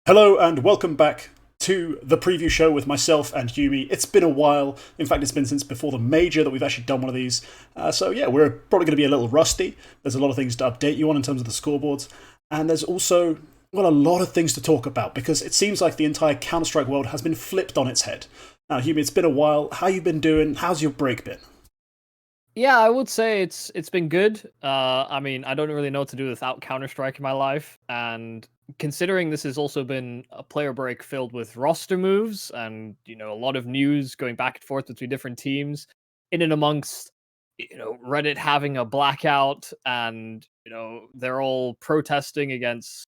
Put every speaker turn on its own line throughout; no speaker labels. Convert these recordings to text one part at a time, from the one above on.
Hello and welcome back to the preview show with myself and Yumi. It's been a while. In fact, it's been since before the major that we've actually done one of these. So yeah, we're probably going to be a little rusty. There's a lot of things to update you on in terms of the scoreboards. And there's also, well, a lot of things to talk about because it seems like the entire Counter-Strike world has been flipped on its head. Now, Yumi, it's been a while. How you been doing? How's your break been?
Yeah, I would say it's been good. I mean, I don't really know what to do without Counter-Strike in my life, and considering this has also been a player break filled with roster moves and a lot of news going back and forth between different teams, in and amongst Reddit having a blackout and they're all protesting against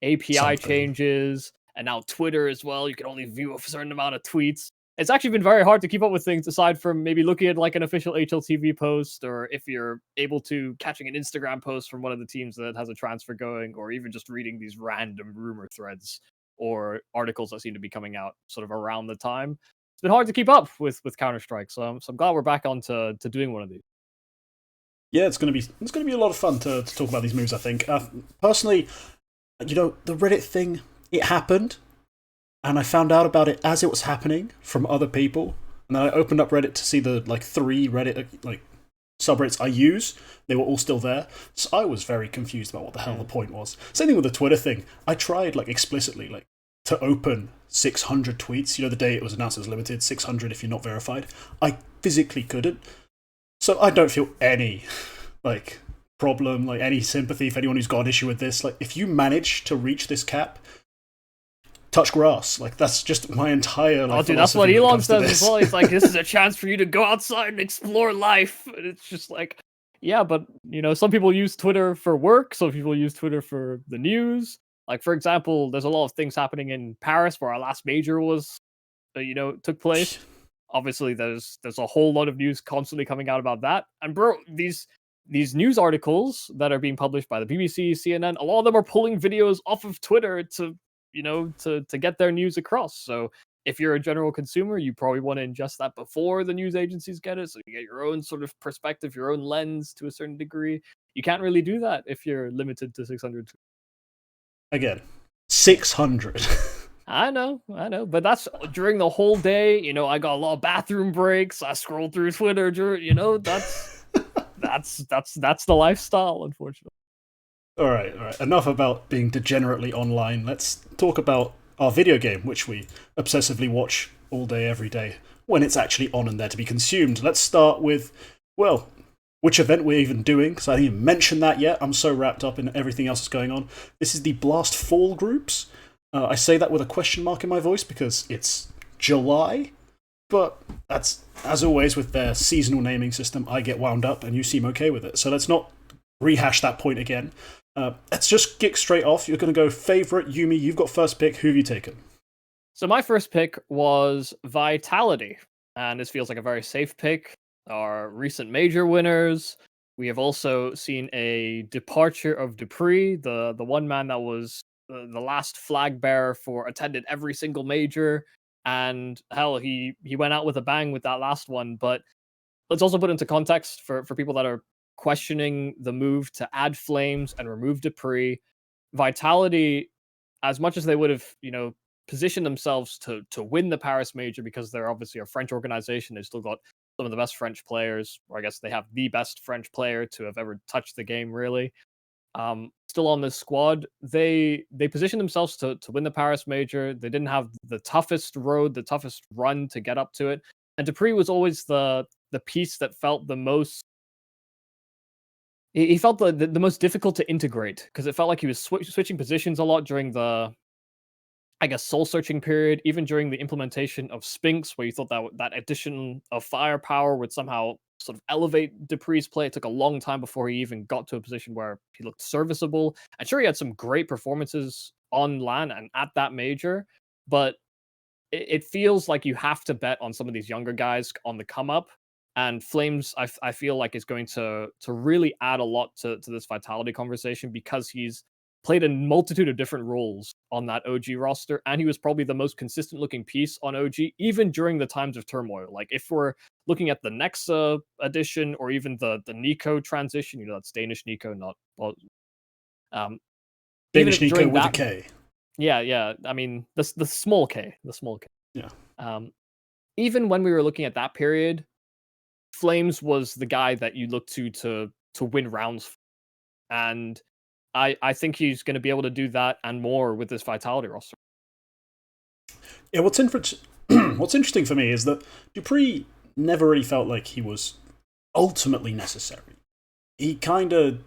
API
Something.
changes, and now Twitter as well. You can only view a certain amount of tweets. It's actually been very hard to keep up with things aside from maybe looking at like an official HLTV post, or if you're able to catching an Instagram post from one of the teams that has a transfer going, or even just reading these random rumor threads or articles that seem to be coming out sort of around the time. It's been hard to keep up with Counter-Strike, so I'm glad we're back on to doing one of these.
Yeah, it's gonna be a lot of fun to talk about these moves. I think personally, the Reddit thing, it happened. And I found out about it as it was happening from other people. And then I opened up Reddit to see the three Reddit subreddits I use. They were all still there. So I was very confused about what the hell the point was. Same thing with the Twitter thing. I tried explicitly to open 600 tweets. The day it was announced it was limited, 600 if you're not verified. I physically couldn't. So I don't feel any problem, any sympathy for anyone who's got an issue with this. If you manage to reach this cap, touch grass. That's just my entire
Oh, dude, that's what
philosophy when it
Elon
comes to
says as
this.
well. He's like, this is a chance for you to go outside and explore life. And it's just like, yeah, but some people use Twitter for work, some people use Twitter for the news. Like, for example, there's a lot of things happening in Paris where our last major was, took place. Obviously, there's a whole lot of news constantly coming out about that. And bro, these news articles that are being published by the BBC, CNN, a lot of them are pulling videos off of Twitter to to get their news across. So if you're a general consumer, you probably want to ingest that before the news agencies get it, so you get your own sort of perspective, your own lens to a certain degree. You can't really do that if you're limited to 600.
Again, 600.
I know, but that's during the whole day. I got a lot of bathroom breaks. I scroll through Twitter. That's the lifestyle, unfortunately.
All right. Enough about being degenerately online. Let's talk about our video game, which we obsessively watch all day, every day, when it's actually on and there to be consumed. Let's start with, well, which event we're even doing, because I didn't even mention that yet. I'm so wrapped up in everything else that's going on. This is the Blast Fall groups. I say that with a question mark in my voice because it's July, but that's, as always, with their seasonal naming system, I get wound up and you seem okay with it. So let's not rehash that point again. Let's just kick straight off. You're going to go favourite. Yumi, you've got first pick. Who have you taken?
So my first pick was Vitality, and this feels like a very safe pick. Our recent major winners. We have also seen a departure of dupreeh, the one man that was the last flag bearer for attended every single major, and hell, he went out with a bang with that last one. But let's also put into context for people that are questioning the move to add flames and remove dupreeh. Vitality, as much as they would have, positioned themselves to win the Paris major because they're obviously a French organization, they've still got some of the best French players, or I guess they have the best French player to have ever touched the game, really. Still on this squad, they positioned themselves to win the Paris major. They didn't have the toughest road, the toughest run to get up to it, and dupreeh was always the piece that felt the most. He felt the most difficult to integrate because it felt like he was switching positions a lot during the, I guess, soul searching period, even during the implementation of Spinks, where you thought that addition of firepower would somehow sort of elevate dupreeh's play. It took a long time before he even got to a position where he looked serviceable. And sure, he had some great performances on LAN and at that major, but it feels like you have to bet on some of these younger guys on the come up. And Flames, I feel like is going to really add a lot to this Vitality conversation because he's played a multitude of different roles on that OG roster, and he was probably the most consistent looking piece on OG, even during the times of turmoil. Like if we're looking at the next edition or even the NICO transition, that's Danish NICO, not well, um, even
Danish
if
Nico
during
with a
that
K.
Yeah. I mean, the small K, the small K.
Yeah.
Um, even when we were looking at that period, Flames was the guy that you looked to win rounds, and I think he's going to be able to do that and more with this Vitality roster.
Yeah, what's interesting for me is that dupreeh never really felt like he was ultimately necessary. He kind of,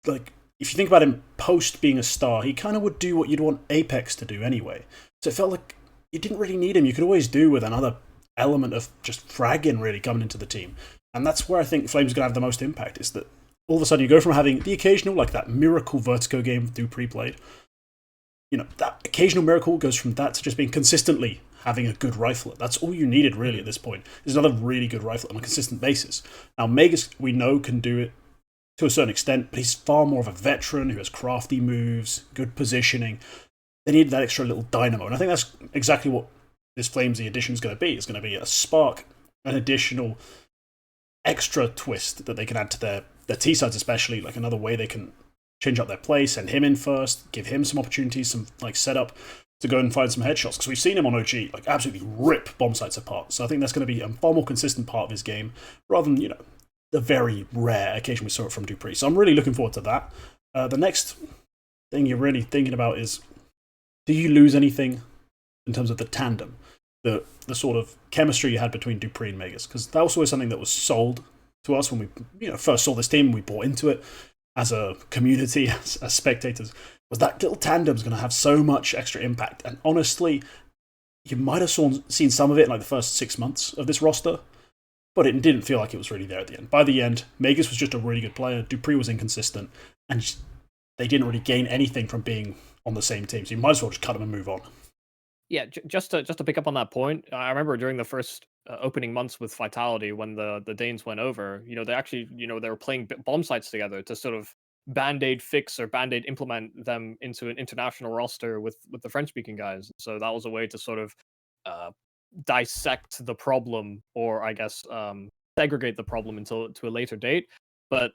like, if you think about him post being a star, he kind of would do what you'd want Apex to do anyway. So it felt like you didn't really need him. You could always do with another element of just fragging really coming into the team. And that's where I think Flames are going to have the most impact, is that all of a sudden you go from having the occasional, like that miracle Vertigo game dupreeh played, you know, that occasional miracle goes from that to just being consistently having a good rifler. That's all you needed really at this point. There's another really good rifler on a consistent basis. Now, Megas, we know, can do it to a certain extent, but he's far more of a veteran who has crafty moves, good positioning. They need that extra little dynamo, and I think that's exactly what this Flamesy edition is going to be. It's going to be a spark, an additional extra twist that they can add to their T-sides, especially, like another way they can change up their play, send him in first, give him some opportunities, some like setup to go and find some headshots, because we've seen him on OG like absolutely rip bomb sites apart. So I think that's going to be a far more consistent part of his game, rather than, you know, the very rare occasion we saw it from dupreeh. So I'm really looking forward to that. The next thing you're really thinking about is, do you lose anything in terms of the tandem, the sort of chemistry you had between dupreeh and Megas? Because that was always something that was sold to us when we first saw this team and we bought into it as a community, as spectators, was that little tandem's going to have so much extra impact. And honestly, you might have seen some of it in like the first 6 months of this roster, but it didn't feel like it was really there at the end. By the end, Megas was just a really good player, dupreeh was inconsistent, and they didn't really gain anything from being on the same team, so you might as well just cut them and move on.
Yeah, just to pick up on that point, I remember during the first opening months with Vitality, when the Danes went over, they actually, they were playing bomb sites together to sort of band-aid fix or band-aid implement them into an international roster with the French-speaking guys. So that was a way to sort of dissect the problem, or I guess segregate the problem until to a later date. But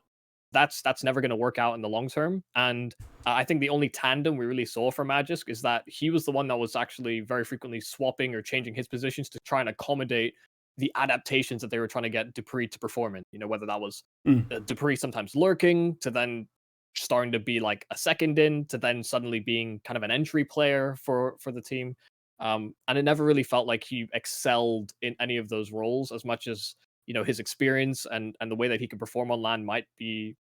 that's never going to work out in the long term. And I think the only tandem we really saw from Magisk is that he was the one that was actually very frequently swapping or changing his positions to try and accommodate the adaptations that they were trying to get dupreeh to perform in. Whether that was dupreeh sometimes lurking, to then starting to be like a second in, to then suddenly being kind of an entry player for the team. And it never really felt like he excelled in any of those roles as much as his experience and the way that he could perform on LAN might be,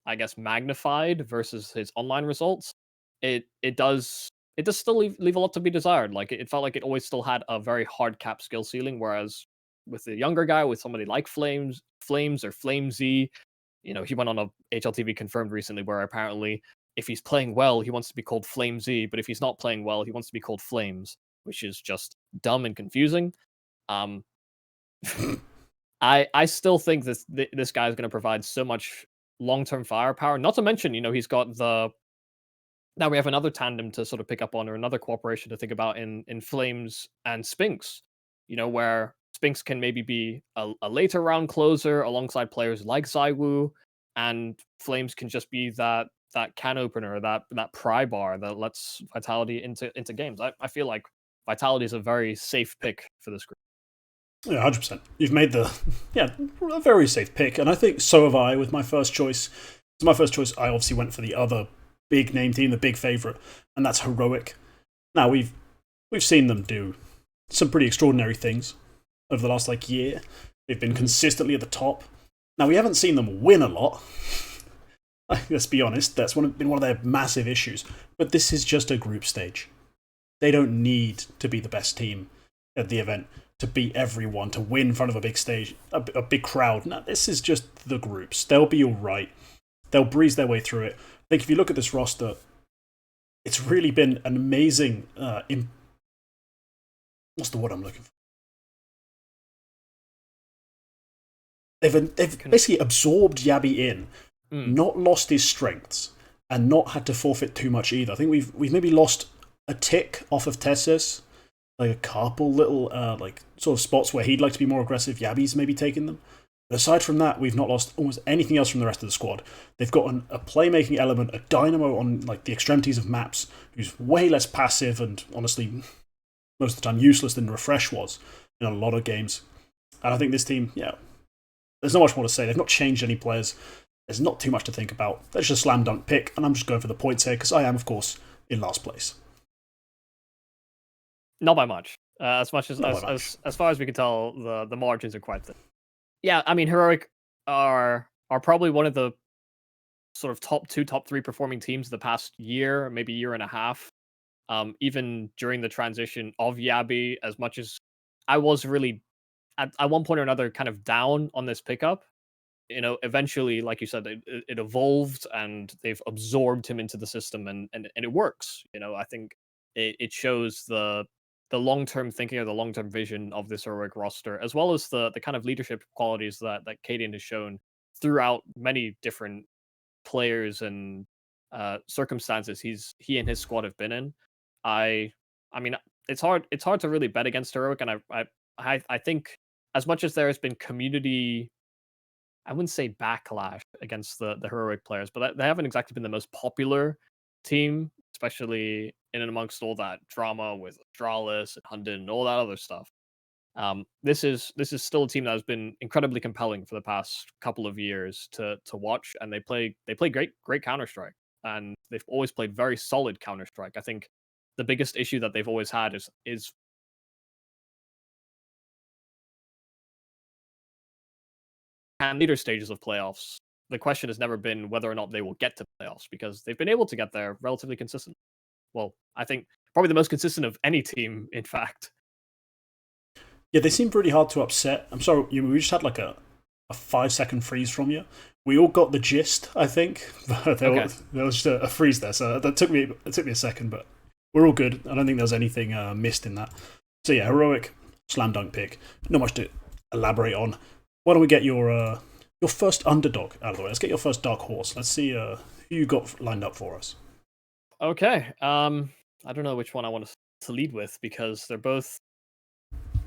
I guess, magnified versus his online results. It does still leave a lot to be desired. Like, it felt like it always still had a very hard cap skill ceiling, whereas with the younger guy, with somebody like Flames or Flamesy, he went on a HLTV confirmed recently where apparently if he's playing well, he wants to be called Flamesy, but if he's not playing well, he wants to be called Flames, which is just dumb and confusing. I still think this guy is going to provide so much long-term firepower. Not to mention, he's got now we have another tandem to sort of pick up on, or another cooperation to think about in Flames and Spinks. Where Spinks can maybe be a later round closer alongside players like Zywoo, and Flames can just be that can opener, that pry bar that lets Vitality into games. I feel like Vitality is a very safe pick for this group.
Yeah, 100%. You've made a very safe pick, and I think so have I with my first choice. So my first choice, I obviously went for the other big name team, the big favourite, and that's Heroic. Now, we've seen them do some pretty extraordinary things over the last year. They've been consistently at the top. Now, we haven't seen them win a lot. Let's be honest, that's been one of their massive issues. But this is just a group stage. They don't need to be the best team at the event to beat everyone, to win in front of a big stage, a big crowd. No, this is just the groups. They'll be all right. They'll breeze their way through it. I think if you look at this roster, it's really been an amazing... what's the word I'm looking for? They've basically absorbed Yabby in, not lost his strengths, and not had to forfeit too much either. I think we've maybe lost a tick off of Tessus, like a couple little sort of spots where he'd like to be more aggressive. Yabby's maybe taken them, Aside from that, we've not lost almost anything else from the rest of the squad. They've got a playmaking element, a dynamo on like the extremities of maps, who's way less passive and honestly most of the time useless than Refresh was in a lot of games. And I think this team, yeah, there's not much more to say. They've not changed any players. There's not too much to think about. That's just a slam dunk pick, and I'm just going for the points here because I am, of course, in last place.
Not by much. As much as far as we can tell, the margins are quite thin. Yeah, I mean, Heroic are probably one of the sort of top 2, top 3 performing teams the past year, maybe year and a half. Even during the transition of Yabi, as much as I was really at one point or another kind of down on this pickup, eventually, like you said, it evolved and they've absorbed him into the system, and it works. I think it shows the long-term thinking or the long-term vision of this Heroic roster, as well as the kind of leadership qualities that Kaden has shown throughout many different players and circumstances he and his squad have been in. I mean, it's hard to really bet against Heroic, and I think as much as there has been community, I wouldn't say backlash against the Heroic players, but they haven't exactly been the most popular team, especially in and amongst all that drama with Astralis and Hunden and all that other stuff. This is still a team that has been incredibly compelling for the past couple of years to watch, and they play great Counter Strike, and they've always played very solid Counter Strike. I think the biggest issue that they've always had is and later stages of playoffs. The question has never been whether or not they will get to playoffs, because they've been able to get there relatively consistent. Well, I think probably the most consistent of any team, in fact.
Yeah, they seem pretty hard to upset. I'm sorry, we just had like a 5-second freeze from you. We all got the gist, I think, but there was just a freeze there. So that took me a second, but we're all good. I don't think there's anything missed in that. So yeah, Heroic slam dunk pick. Not much to elaborate on. Why don't we get your first underdog out of the way? Let's get your first dark horse. Let's see who you got lined up for us.
Okay. I don't know which one I want to lead with, because they're both.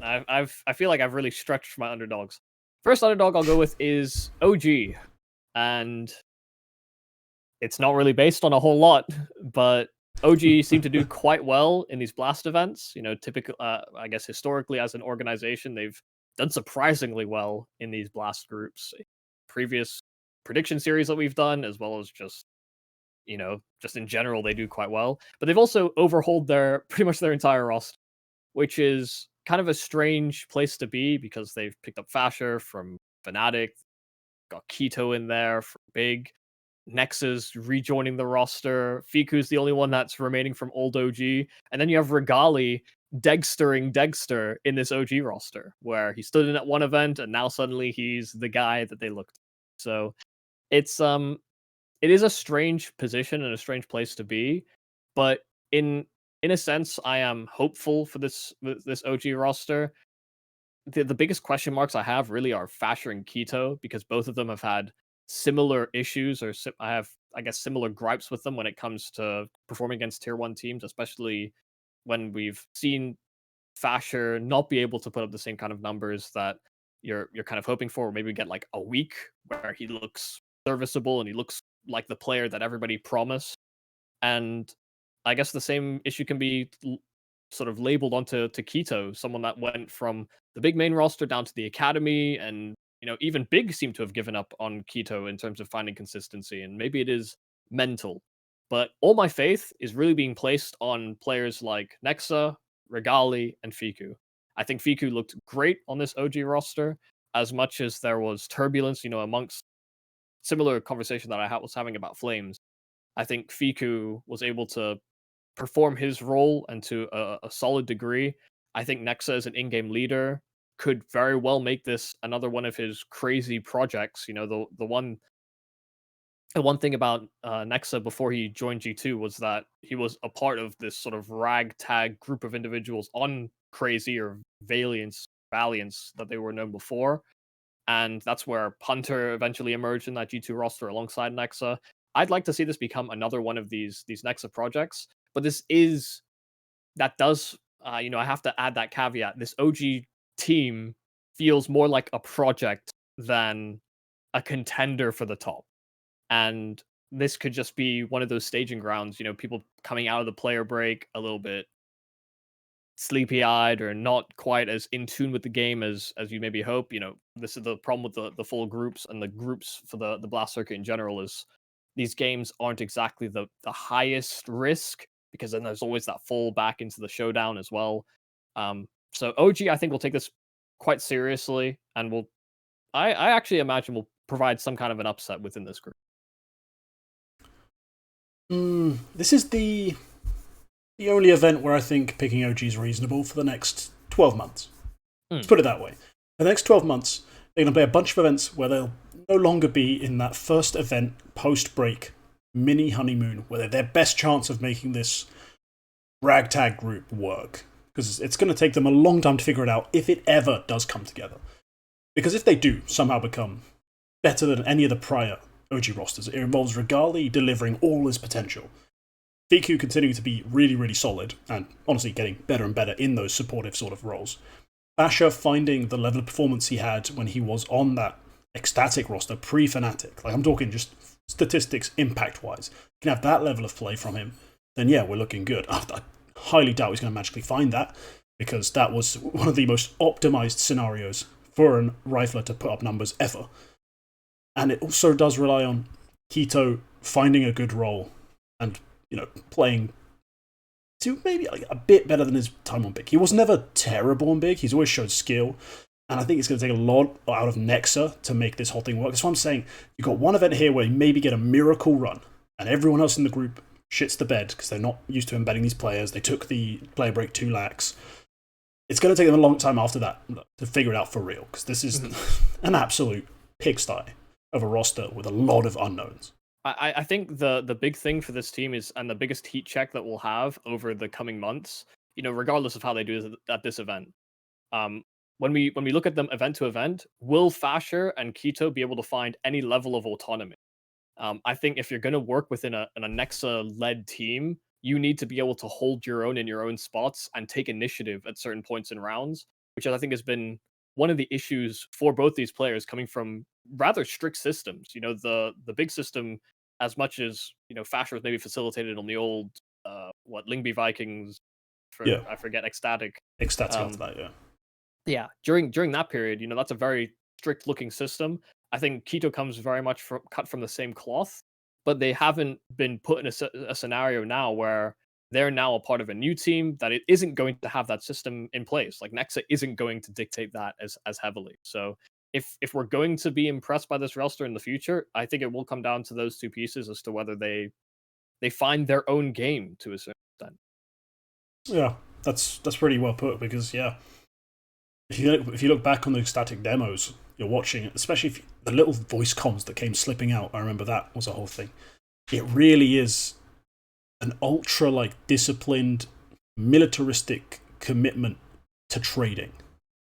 I feel like I've really stretched my underdogs. First underdog I'll go with is OG, and it's not really based on a whole lot, but OG seem to do quite well in these blast events. Typical, I guess historically as an organization, they've done surprisingly well in these blast groups. Previous prediction series that we've done, as well as just in general, they do quite well. But they've also overhauled pretty much their entire roster, which is kind of a strange place to be, because they've picked up Fasher from Fnatic, got Keto in there from Big, Nexus rejoining the roster, Fiku's the only one that's remaining from old OG, and then you have Regali Degstering Degster in this OG roster, where he stood in at one event and now suddenly he's the guy that they looked. So it's it is a strange position and a strange place to be, but in a sense, I am hopeful for this OG roster. The biggest question marks I have really are Fasher and Keto, because both of them have had similar issues, or I have, I guess, similar gripes with them when it comes to performing against tier 1 teams, especially when we've seen Fasher not be able to put up the same kind of numbers that you're kind of hoping for, or maybe get like a week where he looks serviceable and he looks like the player that everybody promised. And I guess the same issue can be sort of labeled onto Keto, someone that went from the big main roster down to the academy, and even Big seemed to have given up on Keto in terms of finding consistency, and maybe it is mental. But all my faith is really being placed on players like Nexa, Regali, and Fiku. I think Fiku looked great on this OG roster, as much as there was turbulence, amongst similar conversation that I was having about Flames. I think Fiku was able to perform his role, and to a solid degree. I think Nexa as an in-game leader could very well make this another one of his crazy projects. The one thing about Nexa before he joined G2 was that he was a part of this sort of ragtag group of individuals on Crazy or Valiance that they were known before. And that's where Punter eventually emerged in that G2 roster alongside Nexa. I'd like to see this become another one of these Nexa projects, but I have to add that caveat. This OG team feels more like a project than a contender for the top. And this could just be one of those staging grounds, people coming out of the player break a little bit sleepy-eyed or not quite as in tune with the game as you maybe hope. This is the problem with the full groups and the groups for the Blast Circuit in general is these games aren't exactly the highest risk because then there's always that fall back into the showdown as well. So OG, I think, will take this quite seriously and I actually imagine will provide some kind of an upset within this group.
This is the only event where I think picking OG is reasonable for the next 12 months. Let's put it that way. For the next 12 months, they're going to play a bunch of events where they'll no longer be in that first event post-break mini honeymoon, where they're their best chance of making this ragtag group work. Because it's going to take them a long time to figure it out if it ever does come together. Because if they do somehow become better than any of the prior OG rosters, it involves Regali delivering all his potential. DQ continuing to be really, really solid, and honestly getting better and better in those supportive sort of roles. Basher finding the level of performance he had when he was on that ecstatic roster, pre-Fnatic. Like, I'm talking just statistics, impact-wise. You can have that level of play from him, then yeah, we're looking good. I highly doubt he's going to magically find that, because that was one of the most optimized scenarios for a rifler to put up numbers ever. And it also does rely on k1to finding a good role and playing to maybe a bit better than his time on Big. He was never terrible on Big. He's always showed skill. And I think it's going to take a lot out of Nexa to make this whole thing work. That's why I'm saying you've got one event here where you maybe get a miracle run and everyone else in the group shits the bed because they're not used to embedding these players. They took the player break too lax. It's going to take them a long time after that to figure it out for real, because this is an absolute pigsty of a roster with a lot of unknowns.
I think the big thing for this team is, and the biggest heat check that we'll have over the coming months, regardless of how they do at this event, when we look at them event to event, will Fasher and k1to be able to find any level of autonomy? I think if you're going to work within a Nexa-led team, you need to be able to hold your own in your own spots and take initiative at certain points in rounds, which I think has been one of the issues for both these players coming from rather strict systems. The big system, as much as Fasher was maybe facilitated on the old Lingby Vikings, I forget, Ecstatic
after that,
yeah, during that period, that's a very strict looking system. I think k1to comes very much cut from the same cloth, but they haven't been put in a scenario now where they're now a part of a new team that it isn't going to have that system in place. Like, Nexa isn't going to dictate that as heavily. So if we're going to be impressed by this roster in the future, I think it will come down to those two pieces as to whether they find their own game to a certain extent.
Yeah, that's pretty well put, because if you look back on the static demos you're watching, especially if the little voice comms that came slipping out, I remember that was a whole thing. It really is an ultra disciplined, militaristic commitment to trading,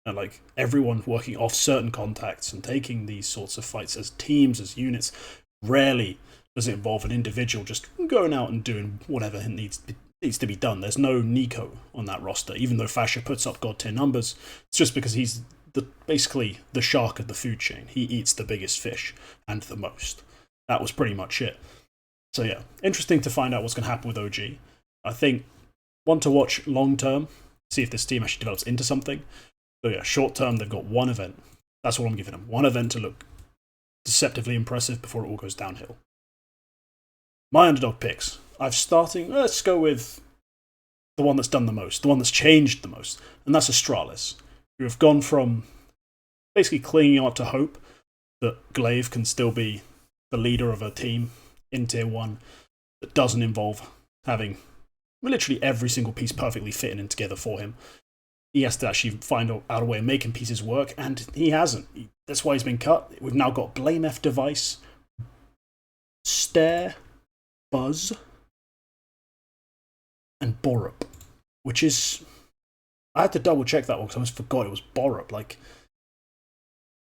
and everyone working off certain contacts and taking these sorts of fights as teams, as units. Rarely does it involve an individual just going out and doing whatever needs to be done. There's no Nico on that roster, even though Fasher puts up god tier numbers. It's just because he's basically the shark of the food chain. He eats the biggest fish and the most. That was pretty much it. So yeah, interesting to find out what's going to happen with OG. I think one to watch long term, see if this team actually develops into something. So yeah, short term, they've got one event. That's what I'm giving them. One event to look deceptively impressive before it all goes downhill. My underdog picks. Let's go with the one that's done the most, the one that's changed the most, and that's Astralis, who have gone from basically clinging on to hope that Glaive can still be the leader of a team in Tier 1 that doesn't involve having literally every single piece perfectly fitting in together for him. He has to actually find out a way of making pieces work, and he hasn't. That's why he's been cut. We've now got Blame F Device, Stare, Buzz, and Borup, which is... I had to double check that one because I almost forgot it was Borup.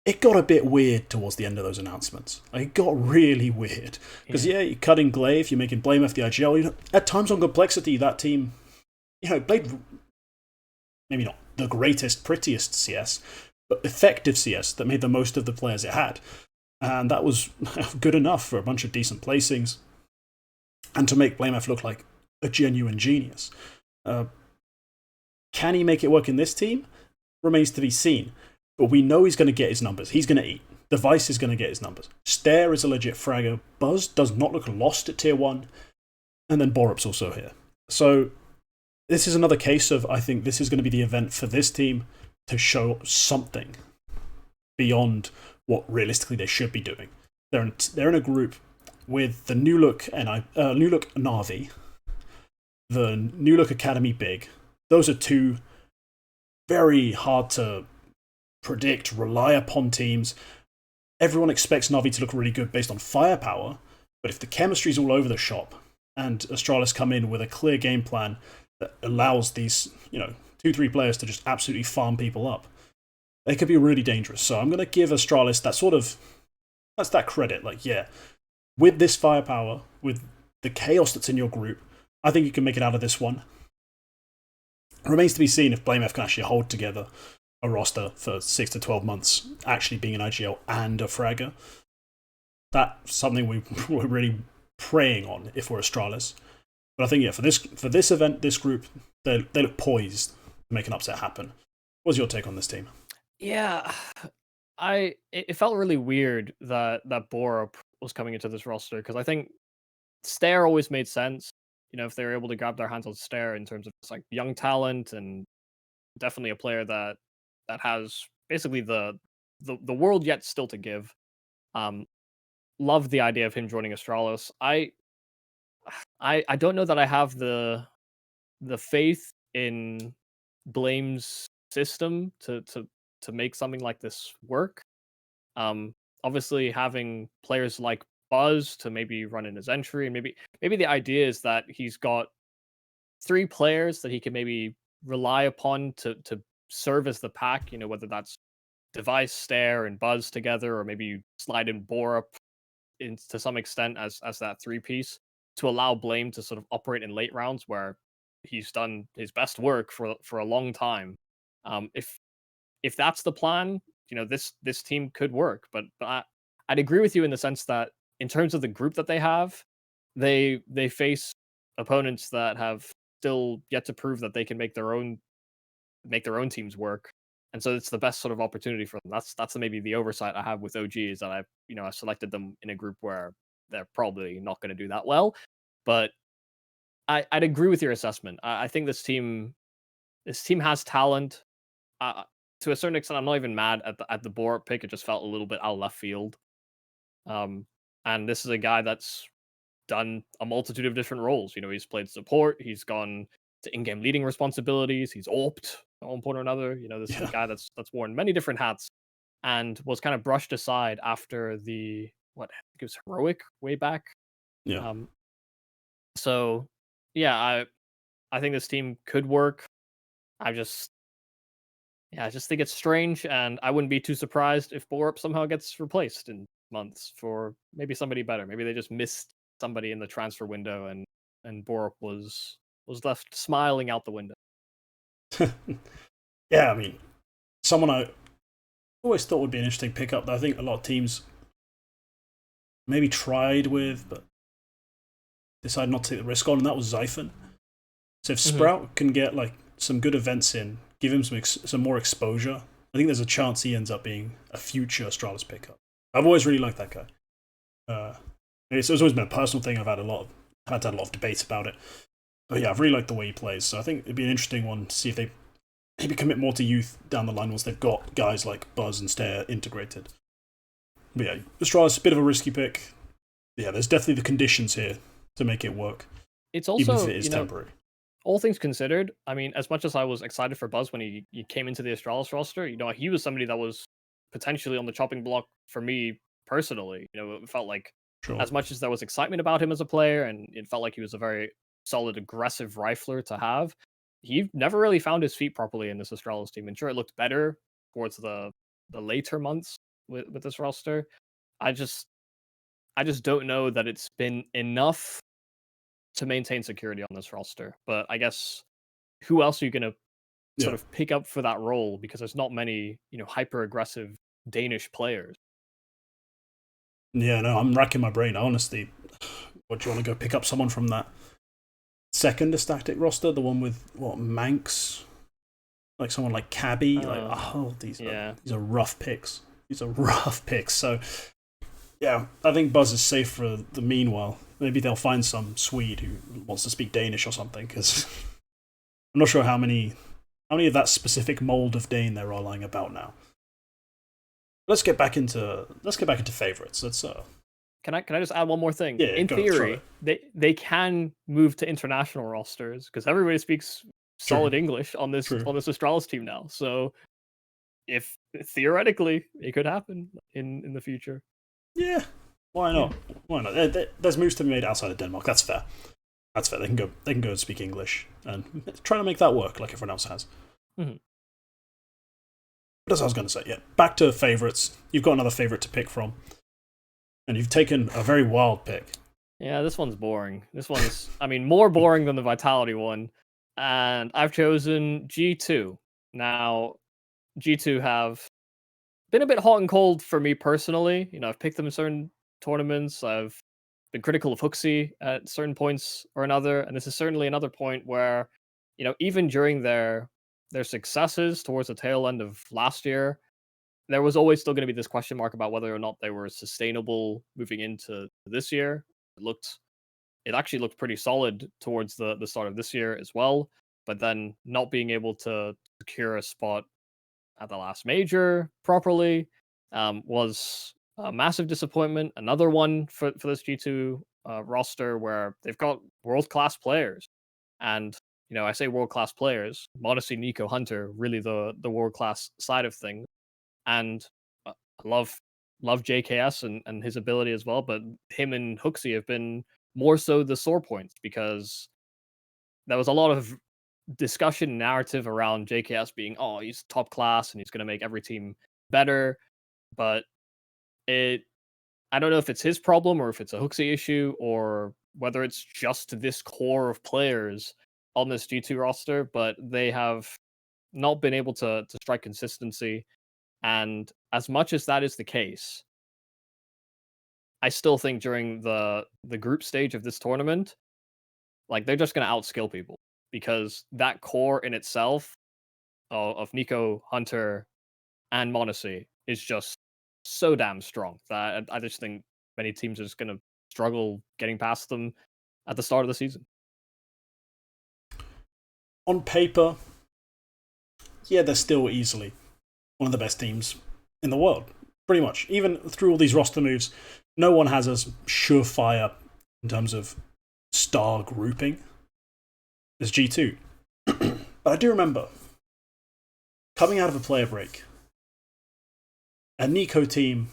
It got a bit weird towards the end of those announcements. It got really weird. Because, you're cutting Glaive, you're making Blame F the IGL. At times on Complexity, that team, played maybe not the greatest, prettiest CS, effective CS that made the most of the players it had. And that was good enough for a bunch of decent placings and to make BlameF look like a genuine genius. Can he make it work in this team? Remains to be seen. But we know he's going to get his numbers. He's going to eat. Device is going to get his numbers. Stare is a legit fragger. Buzz does not look lost at tier 1. And then Borup's also here. So this is another case of, I think this is going to be the event for this team to show something beyond what realistically they should be doing. They're in a group with the new look Na'Vi, the new look Academy Big. Those are two very hard to predict, rely upon teams. Everyone expects Na'Vi to look really good based on firepower, but if the chemistry's all over the shop and Astralis come in with a clear game plan that allows these, 2-3 players to just absolutely farm people up, they could be really dangerous. So I'm going to give Astralis that's that credit. Like, yeah, with this firepower, with the chaos that's in your group, I think you can make it out of this one. It remains to be seen if BlameF can actually hold together a roster for 6 to 12 months, actually being an IGL and a fragger. That's something we're really preying on if we're Astralis. But I think, yeah, for this event, this group, they look poised to make an upset happen. What's your take on this team?
Yeah, it felt really weird that Borup was coming into this roster, because I think Stare always made sense. If they were able to grab their hands on Stare in terms of just like young talent, and definitely a player that has basically the world yet still to give. Love the idea of him joining Astralis. I don't know that I have the faith in Blame's system to make something like this work. Obviously having players like Buzz to maybe run in his entry, and maybe the idea is that he's got 3 players that he can maybe rely upon to serve as the pack, whether that's Device, Stare, and Buzz together, or maybe you slide in Borup in to some extent as that 3-piece to allow Blame to sort of operate in late rounds where he's done his best work for a long time. If that's the plan, this team could work. But I'd agree with you in the sense that in terms of the group that they have, they face opponents that have still yet to prove that they can make their own teams work. And so it's the best sort of opportunity for them. That's maybe the oversight I have with OG, is that I selected them in a group where they're probably not going to do that well. But I'd agree with your assessment. I think this team has talent. To a certain extent, I'm not even mad at the Borup pick. It just felt a little bit out of left field. And this is a guy that's done a multitude of different roles. He's played support. He's gone to in-game leading responsibilities. He's AWP'd at one point or another. This is a guy that's worn many different hats and was kind of brushed aside after the I think it was Heroic way back.
Yeah.
So yeah, I think this team could work. I just think it's strange, and I wouldn't be too surprised if Borup somehow gets replaced in months for maybe somebody better. Maybe they just missed somebody in the transfer window, and Borup was left smiling out the window.
Yeah, I mean, someone I always thought would be an interesting pickup that I think a lot of teams maybe tried with, but decided not to take the risk on, and that was Xiphon. So if Sprout can get like some good events in, give him some more exposure, I think there's a chance he ends up being a future Astralis pickup. I've always really liked that guy. It's always been a personal thing. I've had a lot of debates about it. But yeah, I've really liked the way he plays. So I think it'd be an interesting one to see if they maybe commit more to youth down the line once they've got guys like Buzz and Stare integrated. But yeah, Astralis, a bit of a risky pick. Yeah, there's definitely the conditions here to make it work.
It's also,
even if it is temporary.
All things considered, I mean, as much as I was excited for Buzz when he came into the Astralis roster, he was somebody that was potentially on the chopping block for me personally. It felt like, as much as there was excitement about him as a player, and it felt like he was a very solid, aggressive rifler to have, he never really found his feet properly in this Astralis team. And sure, it looked better towards the later months with this roster. I just don't know that it's been enough to maintain security on this roster. But I guess, who else are you going to sort
Yeah.
of pick up for that role because there's not many, hyper aggressive Danish players.
Yeah, no, I'm racking my brain. Honestly, what do you want to go pick up someone from that second static roster? The one with what Manx, like someone like Cabby. These are rough picks. These are rough picks. So yeah, I think Buzz is safe for the meanwhile. Maybe they'll find some Swede who wants to speak Danish or something. Because I'm not sure how many of that specific mold of Dane there are lying about now. Let's get back into favorites. Let's
Can I just add one more thing?
Yeah,
In theory, they can move to international rosters because everybody speaks solid English on this Astralis team now. So if theoretically it could happen in the future.
Yeah, why not? Yeah. Why not? There's moves to be made outside of Denmark. That's fair. That's fair. They can go and speak English and try to make that work like everyone else has.
Mm-hmm.
But as I was going to say, yeah, back to favourites. You've got another favourite to pick from. And you've taken a very wild pick.
Yeah, this one's boring. This one's, more boring than the Vitality one. And I've chosen G2. Now, G2 have been a bit hot and cold for me personally. I've picked them in certain tournaments. I've been critical of Hooksy at certain points or another. And this is certainly another point where, even during their successes towards the tail end of last year, there was always still going to be this question mark about whether or not they were sustainable moving into this year. It actually looked pretty solid towards the start of this year as well, but then not being able to secure a spot at the last major properly was a massive disappointment. Another one for this G2 roster where they've got world-class players. And, I say world-class players, modesty, Nico, Hunter, really the world-class side of things. And I love JKS and his ability as well, but him and Hooksy have been more so the sore points because there was a lot of discussion narrative around JKS being, he's top class and he's going to make every team better. But I don't know if it's his problem or if it's a Hooksy issue or whether it's just this core of players on this G2 roster, but they have not been able to strike consistency. And as much as that is the case, I still think during the group stage of this tournament, like they're just going to outskill people because that core in itself of Nico, Hunter, and Monacy is just so damn strong that I just think many teams are just going to struggle getting past them at the start of the season.
On paper, yeah, they're still easily one of the best teams in the world, pretty much. Even through all these roster moves, no one has as surefire in terms of star grouping as G2. But I do remember coming out of a player break, a Nico team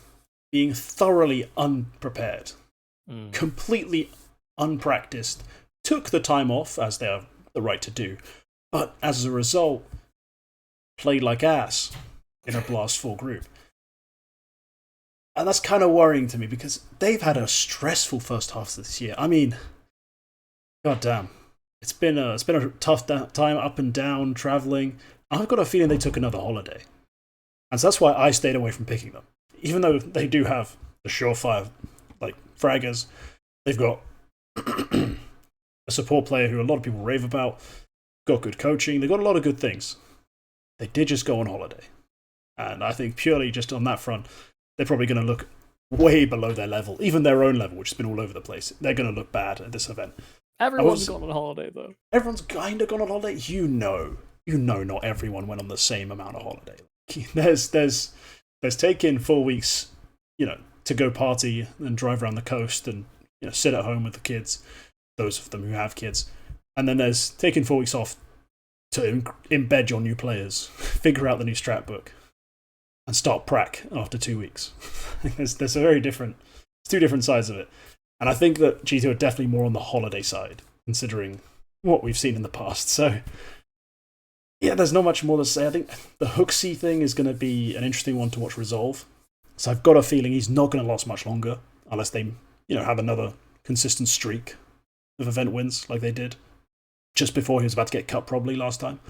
being thoroughly unprepared, completely unpracticed, took the time off, as they have the right to do, but as a result, played like ass in a Blast 4 group. And that's kind of worrying to me because they've had a stressful first half this year. God damn. It's been a tough time up and down, travelling. I've got a feeling they took another holiday. And so that's why I stayed away from picking them. Even though they do have the surefire, like, fraggers, they've got a support player who a lot of people rave about, got good coaching, they've got a lot of good things. They did just go on holiday. And I think purely just on that front, they're probably going to look way below their level, even their own level, which has been all over the place. They're going to look bad at this event.
Everyone's gone on holiday, though.
Everyone's kind of gone on holiday. You know, not everyone went on the same amount of holiday. There's taken 4 weeks, to go party and drive around the coast and sit at home with the kids, those of them who have kids, and then there's taking 4 weeks off to embed your new players, figure out the new strat book, and start prac after 2 weeks. There's two different sides of it. And I think that G2 are definitely more on the holiday side, considering what we've seen in the past. So, yeah, there's not much more to say. I think the Hooksy thing is going to be an interesting one to watch resolve. So I've got a feeling he's not going to last much longer, unless they, have another consistent streak of event wins like they did just before he was about to get cut probably last time.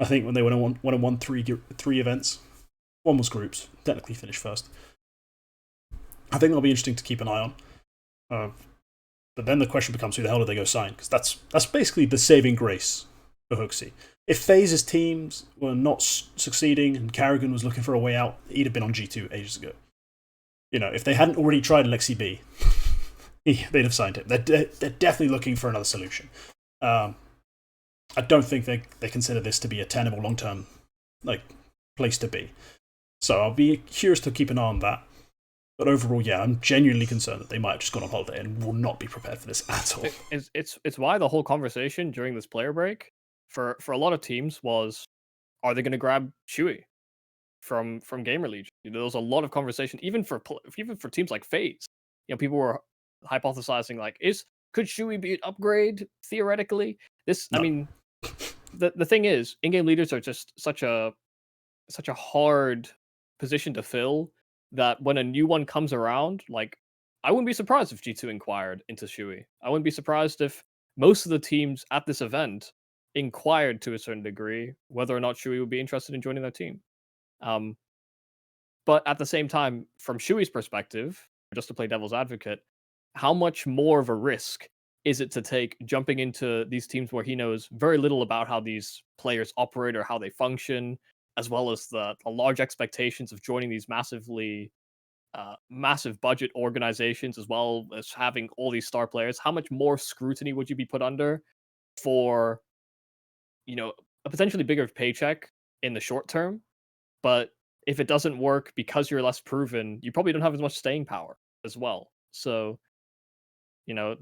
I think when they won three events, one was groups, technically finished first. I think that'll be interesting to keep an eye on. But then the question becomes, who the hell do they go sign? Because that's basically the saving grace for Hooksy. If FaZe's teams were not succeeding and Karrigan was looking for a way out, he'd have been on G2 ages ago. If they hadn't already tried Alexi B, they'd have signed him. They're definitely looking for another solution. I don't think they consider this to be a tenable long-term place to be. So I'll be curious to keep an eye on that. But overall, yeah, I'm genuinely concerned that they might have just gone on holiday and will not be prepared for this at all.
It's why the whole conversation during this player break for a lot of teams was, are they going to grab Chewy from Gamer Legion? There was a lot of conversation, even for teams like FaZe. People were hypothesizing could Chewy be an upgrade theoretically? No. I mean, the thing is, in-game leaders are just such a hard position to fill that when a new one comes around, I wouldn't be surprised if G2 inquired into Chewy. I wouldn't be surprised if most of the teams at this event inquired to a certain degree whether or not Chewy would be interested in joining their team. But at the same time, from Chewy's perspective, just to play devil's advocate, how much more of a risk is it to take jumping into these teams where he knows very little about how these players operate or how they function, as well as the large expectations of joining these massive budget organizations, as well as having all these star players? How much more scrutiny would you be put under for, a potentially bigger paycheck in the short term? But if it doesn't work because you're less proven, you probably don't have as much staying power as well. So,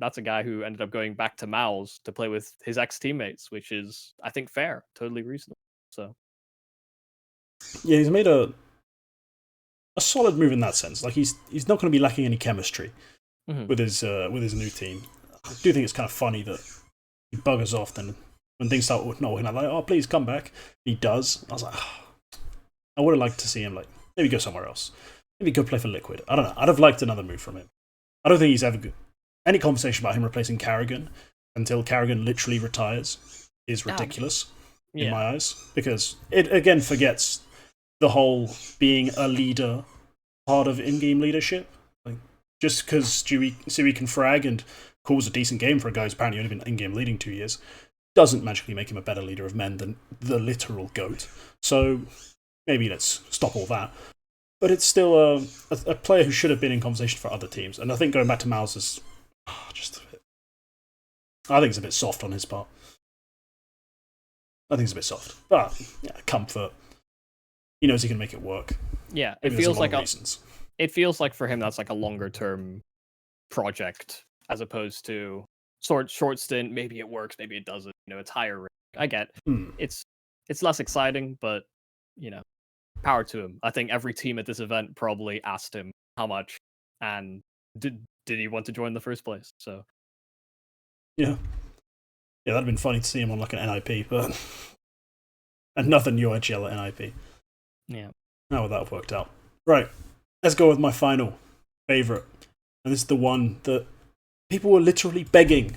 that's a guy who ended up going back to Mouse to play with his ex-teammates, which is, I think, fair, totally reasonable. So,
yeah, he's made a solid move in that sense. He's not going to be lacking any chemistry with his new team. I do think it's kind of funny that he buggers off, then when things start not working out, oh, please come back. He does. I was like, oh, I would have liked to see him maybe go somewhere else. Maybe go play for Liquid. I don't know. I'd have liked another move from him. I don't think he's ever good. Any conversation about him replacing Karrigan until Karrigan literally retires is ridiculous in my eyes, because it again forgets the whole being a leader part of in-game leadership. Just because Sui can frag and calls a decent game for a guy who's apparently only been in-game leading 2 years doesn't magically make him a better leader of men than the literal GOAT. So maybe let's stop all that. But it's still a player who should have been in conversation for other teams. And I think going back to Mouse is just a bit... I think it's a bit soft on his part. I think it's a bit soft. But, yeah, comfort. He knows he can make it work.
Yeah, it feels like for him that's a longer term project as opposed to short stint. Maybe it works, maybe it doesn't. It's higher risk. I get it's less exciting, but power to him. I think every team at this event probably asked him how much and did he want to join in the first place. So
yeah, that'd been funny to see him on an NIP, but another new IGL at NIP.
Yeah.
How would that have worked out? Right. Let's go with my final favourite. And this is the one that people were literally begging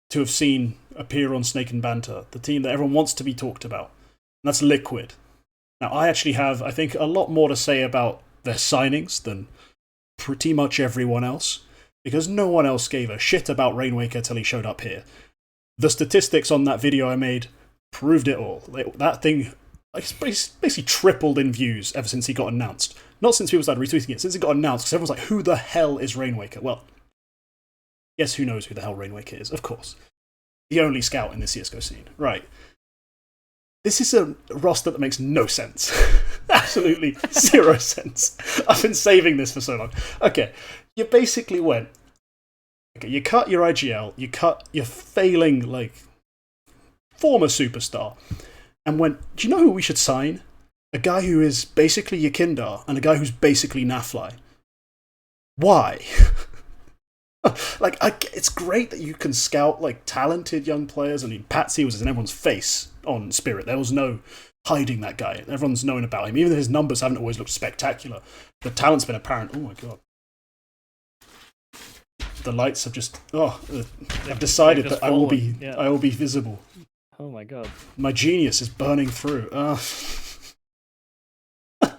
to have seen appear on Snake and Banter, the team that everyone wants to be talked about. And that's Liquid. Now, I actually have, I think, a lot more to say about their signings than pretty much everyone else, because no one else gave a shit about Rainwaker till he showed up here. The statistics on that video I made proved it all. That thing... it's basically tripled in views ever since he got announced. Not since people started retweeting it, since it got announced, because everyone's like, who the hell is Rainwaker? Well, guess who knows who the hell Rainwaker is, of course. The only scout in the CSGO scene. Right. This is a roster that makes no sense. Absolutely zero sense. I've been saving this for so long. Okay, you basically went... Okay, you cut your IGL, you cut your failing, former superstar, and went, do you know who we should sign? A guy who is basically Yakindar and a guy who's basically Nafly. Why? It's great that you can scout talented young players. I mean, Patsy was in everyone's face on Spirit. There was no hiding that guy. Everyone's known about him. Even though his numbers haven't always looked spectacular, the talent's been apparent. Oh my god. The lights have just... I've decided that I will be visible.
Oh my god.
My genius is burning through.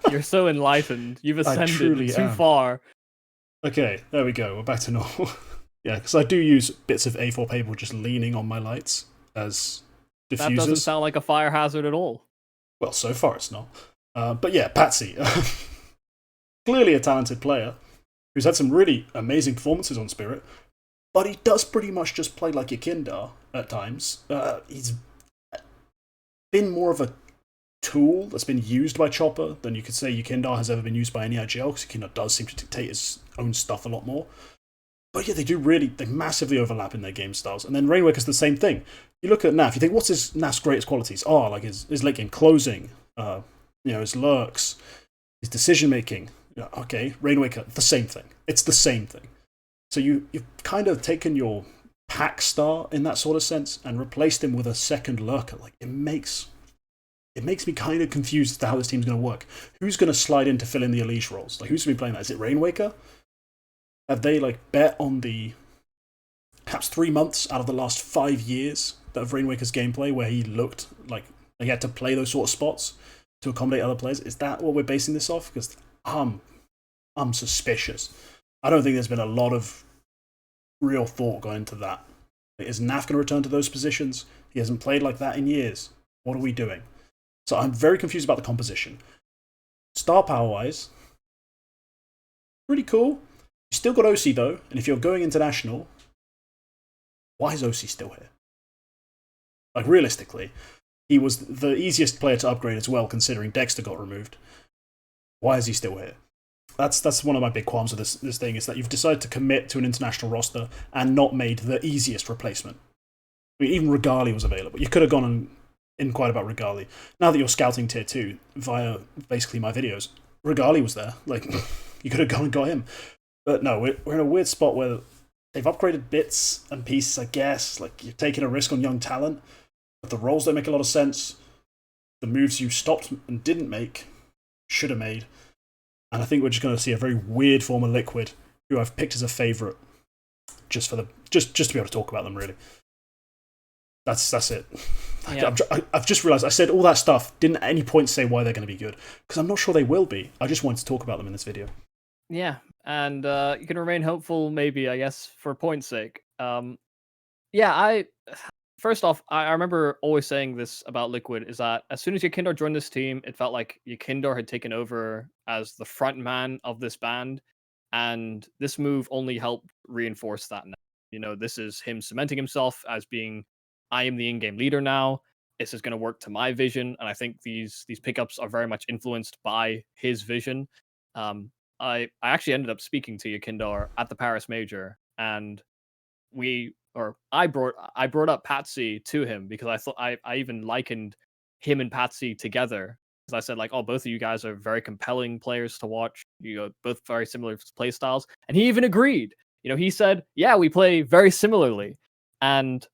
You're so enlightened. You've
I
ascended
truly
too
am.
far.
Okay, there we go. We're back to normal. Yeah, because I do use bits of A4 paper just leaning on my lights as
That doesn't
diffusers.
sound like a fire hazard at all.
Well, so far it's not. But yeah, Patsy. Clearly a talented player who's had some really amazing performances on Spirit, but he does pretty much just play like Yakindar at times. He's been more of a tool that's been used by Chopper than you could say Yakindar has ever been used by any IGL, because Yakindar does seem to dictate his own stuff a lot more. But yeah, they massively overlap in their game styles. And then Rainwaker's the same thing. You look at Naf, you think, what's Naf's greatest qualities? Oh, like his late game closing, his lurks, his decision making. Yeah, okay, Rainwaker, the same thing. It's the same thing. So you've kind of taken your pack star in that sort of sense and replaced him with a second lurker. Like it makes me kind of confused as to how this team's going to work. Who's going to slide in to fill in the Elise roles? Like who's going to be playing that? Is it Rainwaker? Have they bet on the perhaps 3 months out of the last 5 years of Rainwaker's gameplay where he looked like he had to play those sort of spots to accommodate other players? Is that what we're basing this off? Because I'm suspicious. I don't think there's been a lot of real thought going into that. Is Naf going to return to those positions? He hasn't played like that in years. What are we doing? So I'm very confused about the composition. Star power wise, pretty cool. You still got OC though, and if you're going international, why is OC still here? Like realistically, he was the easiest player to upgrade as well, considering Dexter got removed. Why is he still here? That's one of my big qualms with this thing, is that you've decided to commit to an international roster and not made the easiest replacement. I mean, even Regali was available. You could have gone and inquired about Regali. Now that you're scouting tier 2 via basically my videos, Regali was there. Like, you could have gone and got him. But no, we're in a weird spot where they've upgraded bits and pieces, I guess. Like, you're taking a risk on young talent, but the roles don't make a lot of sense. The moves you stopped and didn't make, should have made. And I think we're just going to see a very weird form of Liquid, who I've picked as a favourite, just to be able to talk about them, really. That's it. Yeah. I've just realised I said all that stuff, didn't at any point say why they're going to be good, because I'm not sure they will be. I just wanted to talk about them in this video.
Yeah, and you can remain hopeful, maybe, I guess, for point's sake. First off, I remember always saying this about Liquid, is that as soon as Yakindar joined this team, it felt like Yakindar had taken over as the front man of this band, and this move only helped reinforce that now. You know, this is him cementing himself as being, I am the in-game leader now. This is going to work to my vision, and I think these pickups are very much influenced by his vision. I actually ended up speaking to Yakindar at the Paris Major, and I brought up Patsy to him because I thought I even likened him and Patsy together, because I said, like, oh, both of you guys are very compelling players to watch. You know, both very similar play styles, and he even agreed. You know, he said, yeah, we play very similarly, and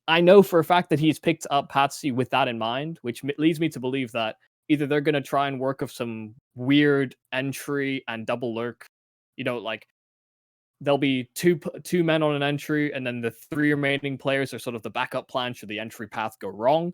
I know for a fact that he's picked up Patsy with that in mind, which leads me to believe that either they're going to try and work of some weird entry and double lurk, you know, like there'll be two men on an entry, and then the 3 remaining players are sort of the backup plan should the entry path go wrong.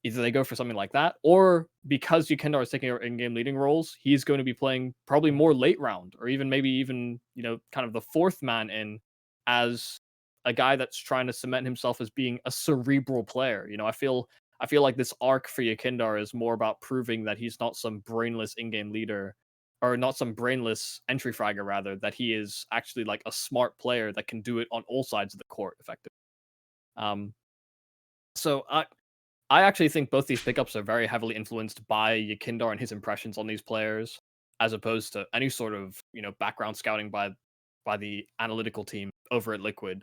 Either they go for something like that, or because Yakindar is taking our in-game leading roles, he's going to be playing probably more late round, or maybe even, you know, kind of the 4th man in, as a guy that's trying to cement himself as being a cerebral player. You know, I feel like this arc for Yakindar is more about proving that he's not some brainless in-game leader, or not some brainless entry fragger, rather, that he is actually like a smart player that can do it on all sides of the court effectively. So I actually think both these pickups are very heavily influenced by Yakindar and his impressions on these players, as opposed to any sort of, you know, background scouting by the analytical team over at Liquid.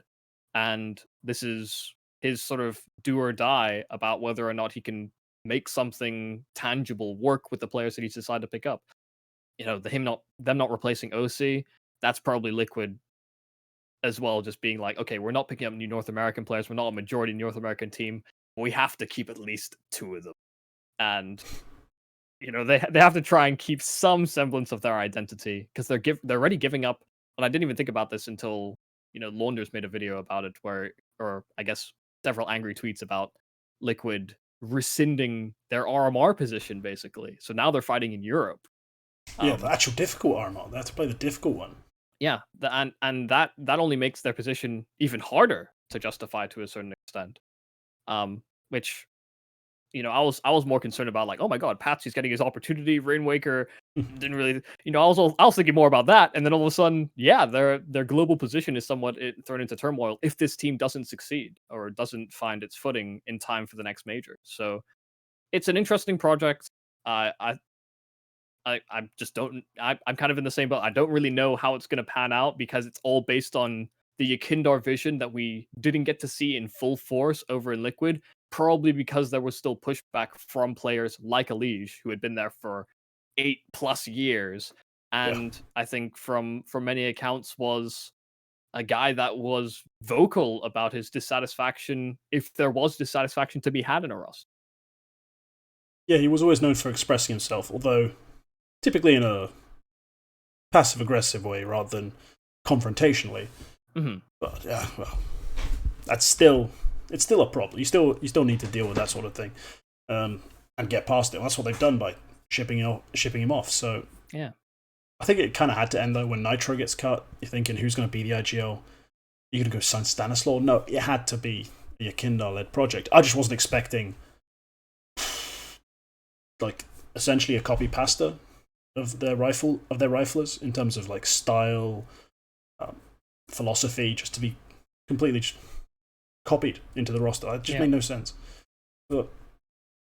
And this is his sort of do or die about whether or not he can make something tangible work with the players that he's decided to pick up. You know, them not replacing OC, that's probably Liquid as well, just being like, okay, we're not picking up new North American players, we're not a majority North American team, but we have to keep at least 2 of them. And you know, they have to try and keep some semblance of their identity, because they're already giving up. And I didn't even think about this until, you know, Launders made a video about it, or I guess several angry tweets about Liquid rescinding their RMR position, basically. So now they're fighting in Europe.
Yeah, the actual difficult RMR. They have to play the difficult one.
Yeah, and that only makes their position even harder to justify to a certain extent. Which I was more concerned about like, oh my god, Patsy's getting his opportunity. Rainwaker didn't really, I was thinking more about that, and then all of a sudden, yeah, their global position is somewhat thrown into turmoil if this team doesn't succeed or doesn't find its footing in time for the next major. So it's an interesting project. I just don't. I'm kind of in the same boat. I don't really know how it's going to pan out because it's all based on the Yakindar vision that we didn't get to see in full force over in Liquid. Probably because there was still pushback from players like Elige, who had been there for 8+ years, and
Yeah.
I think from many accounts was a guy that was vocal about his dissatisfaction, if there was dissatisfaction to be had in a roster.
Yeah, he was always known for expressing himself, although typically in a passive-aggressive way rather than confrontationally.
Mm-hmm.
But yeah, well, it's still a problem. You still need to deal with that sort of thing, and get past it. That's what they've done by shipping him off. So
yeah,
I think it kind of had to end though when Nitro gets cut. You're thinking who's going to be the IGL? You're going to go sign Stanislaw? No, it had to be a Yakindar-led project. I just wasn't expecting like essentially a copy pasta of their riflers in terms of like style, philosophy, just to be completely copied into the roster. It just made no sense. But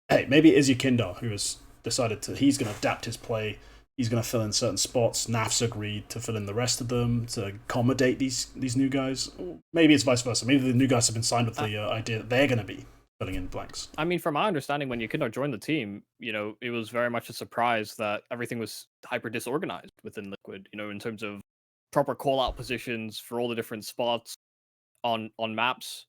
hey, maybe it is Yakindar who has decided he's going to adapt his play. He's going to fill in certain spots. NAF's agreed to fill in the rest of them to accommodate these new guys. Maybe it's vice versa. Maybe the new guys have been signed with the idea that they're going to be filling in blanks.
I mean, from my understanding, when Yakindar joined the team, it was very much a surprise that everything was hyper disorganized within Liquid, in terms of proper call-out positions for all the different spots on maps.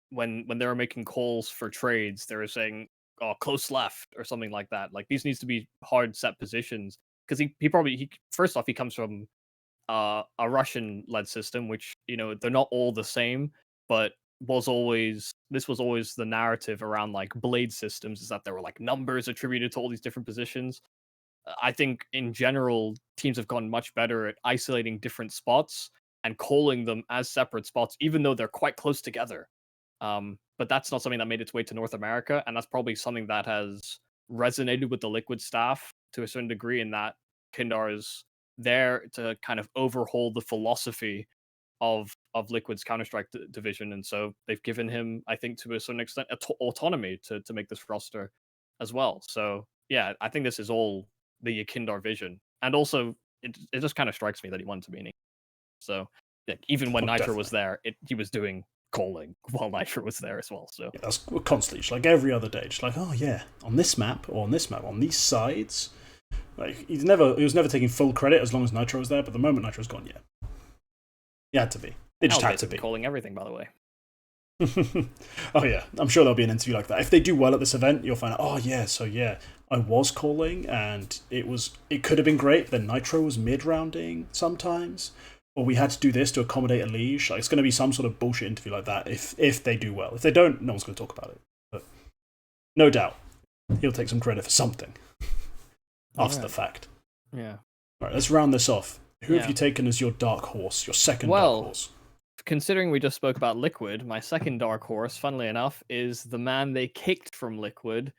When they were making calls for trades, they were saying, oh, close left or something like that. Like, these needs to be hard set positions. Because he first off, he comes from a Russian-led system, which, they're not all the same, but this was always the narrative around like blade systems, is that there were like numbers attributed to all these different positions. I think in general, teams have gotten much better at isolating different spots and calling them as separate spots, even though they're quite close together. But that's not something that made its way to North America, and that's probably something that has resonated with the Liquid staff to a certain degree, in that Kindar is there to kind of overhaul the philosophy of Liquid's Counter-Strike division, and so they've given him, I think, to a certain extent, autonomy to make this roster as well. So yeah, I think this is all the Yakindar vision, and also it just kind of strikes me that he wanted to be an English. So like, even when Nitro was there, he was doing calling while Nitro was there as well. So
yeah, that's constantly, just like every other day, just like, oh yeah, on this map or on this map, on these sides. Like he was never taking full credit as long as Nitro was there, but the moment Nitro's gone, yeah, he had to be. It just had to be.
Calling everything, by the way.
Oh yeah, I'm sure there'll be an interview like that. If they do well at this event, you'll find out, oh yeah, so yeah, I was calling and it could have been great, but then Nitro was mid-rounding sometimes, or we had to do this to accommodate Elige. Like, it's going to be some sort of bullshit interview like that if they do well. If they don't, no one's going to talk about it. But no doubt, he'll take some credit for something after the fact.
Yeah.
All right, let's round this off. Who have you taken as your dark horse, your second dark horse?
Considering we just spoke about Liquid, my second dark horse, funnily enough, is the man they kicked from Liquid,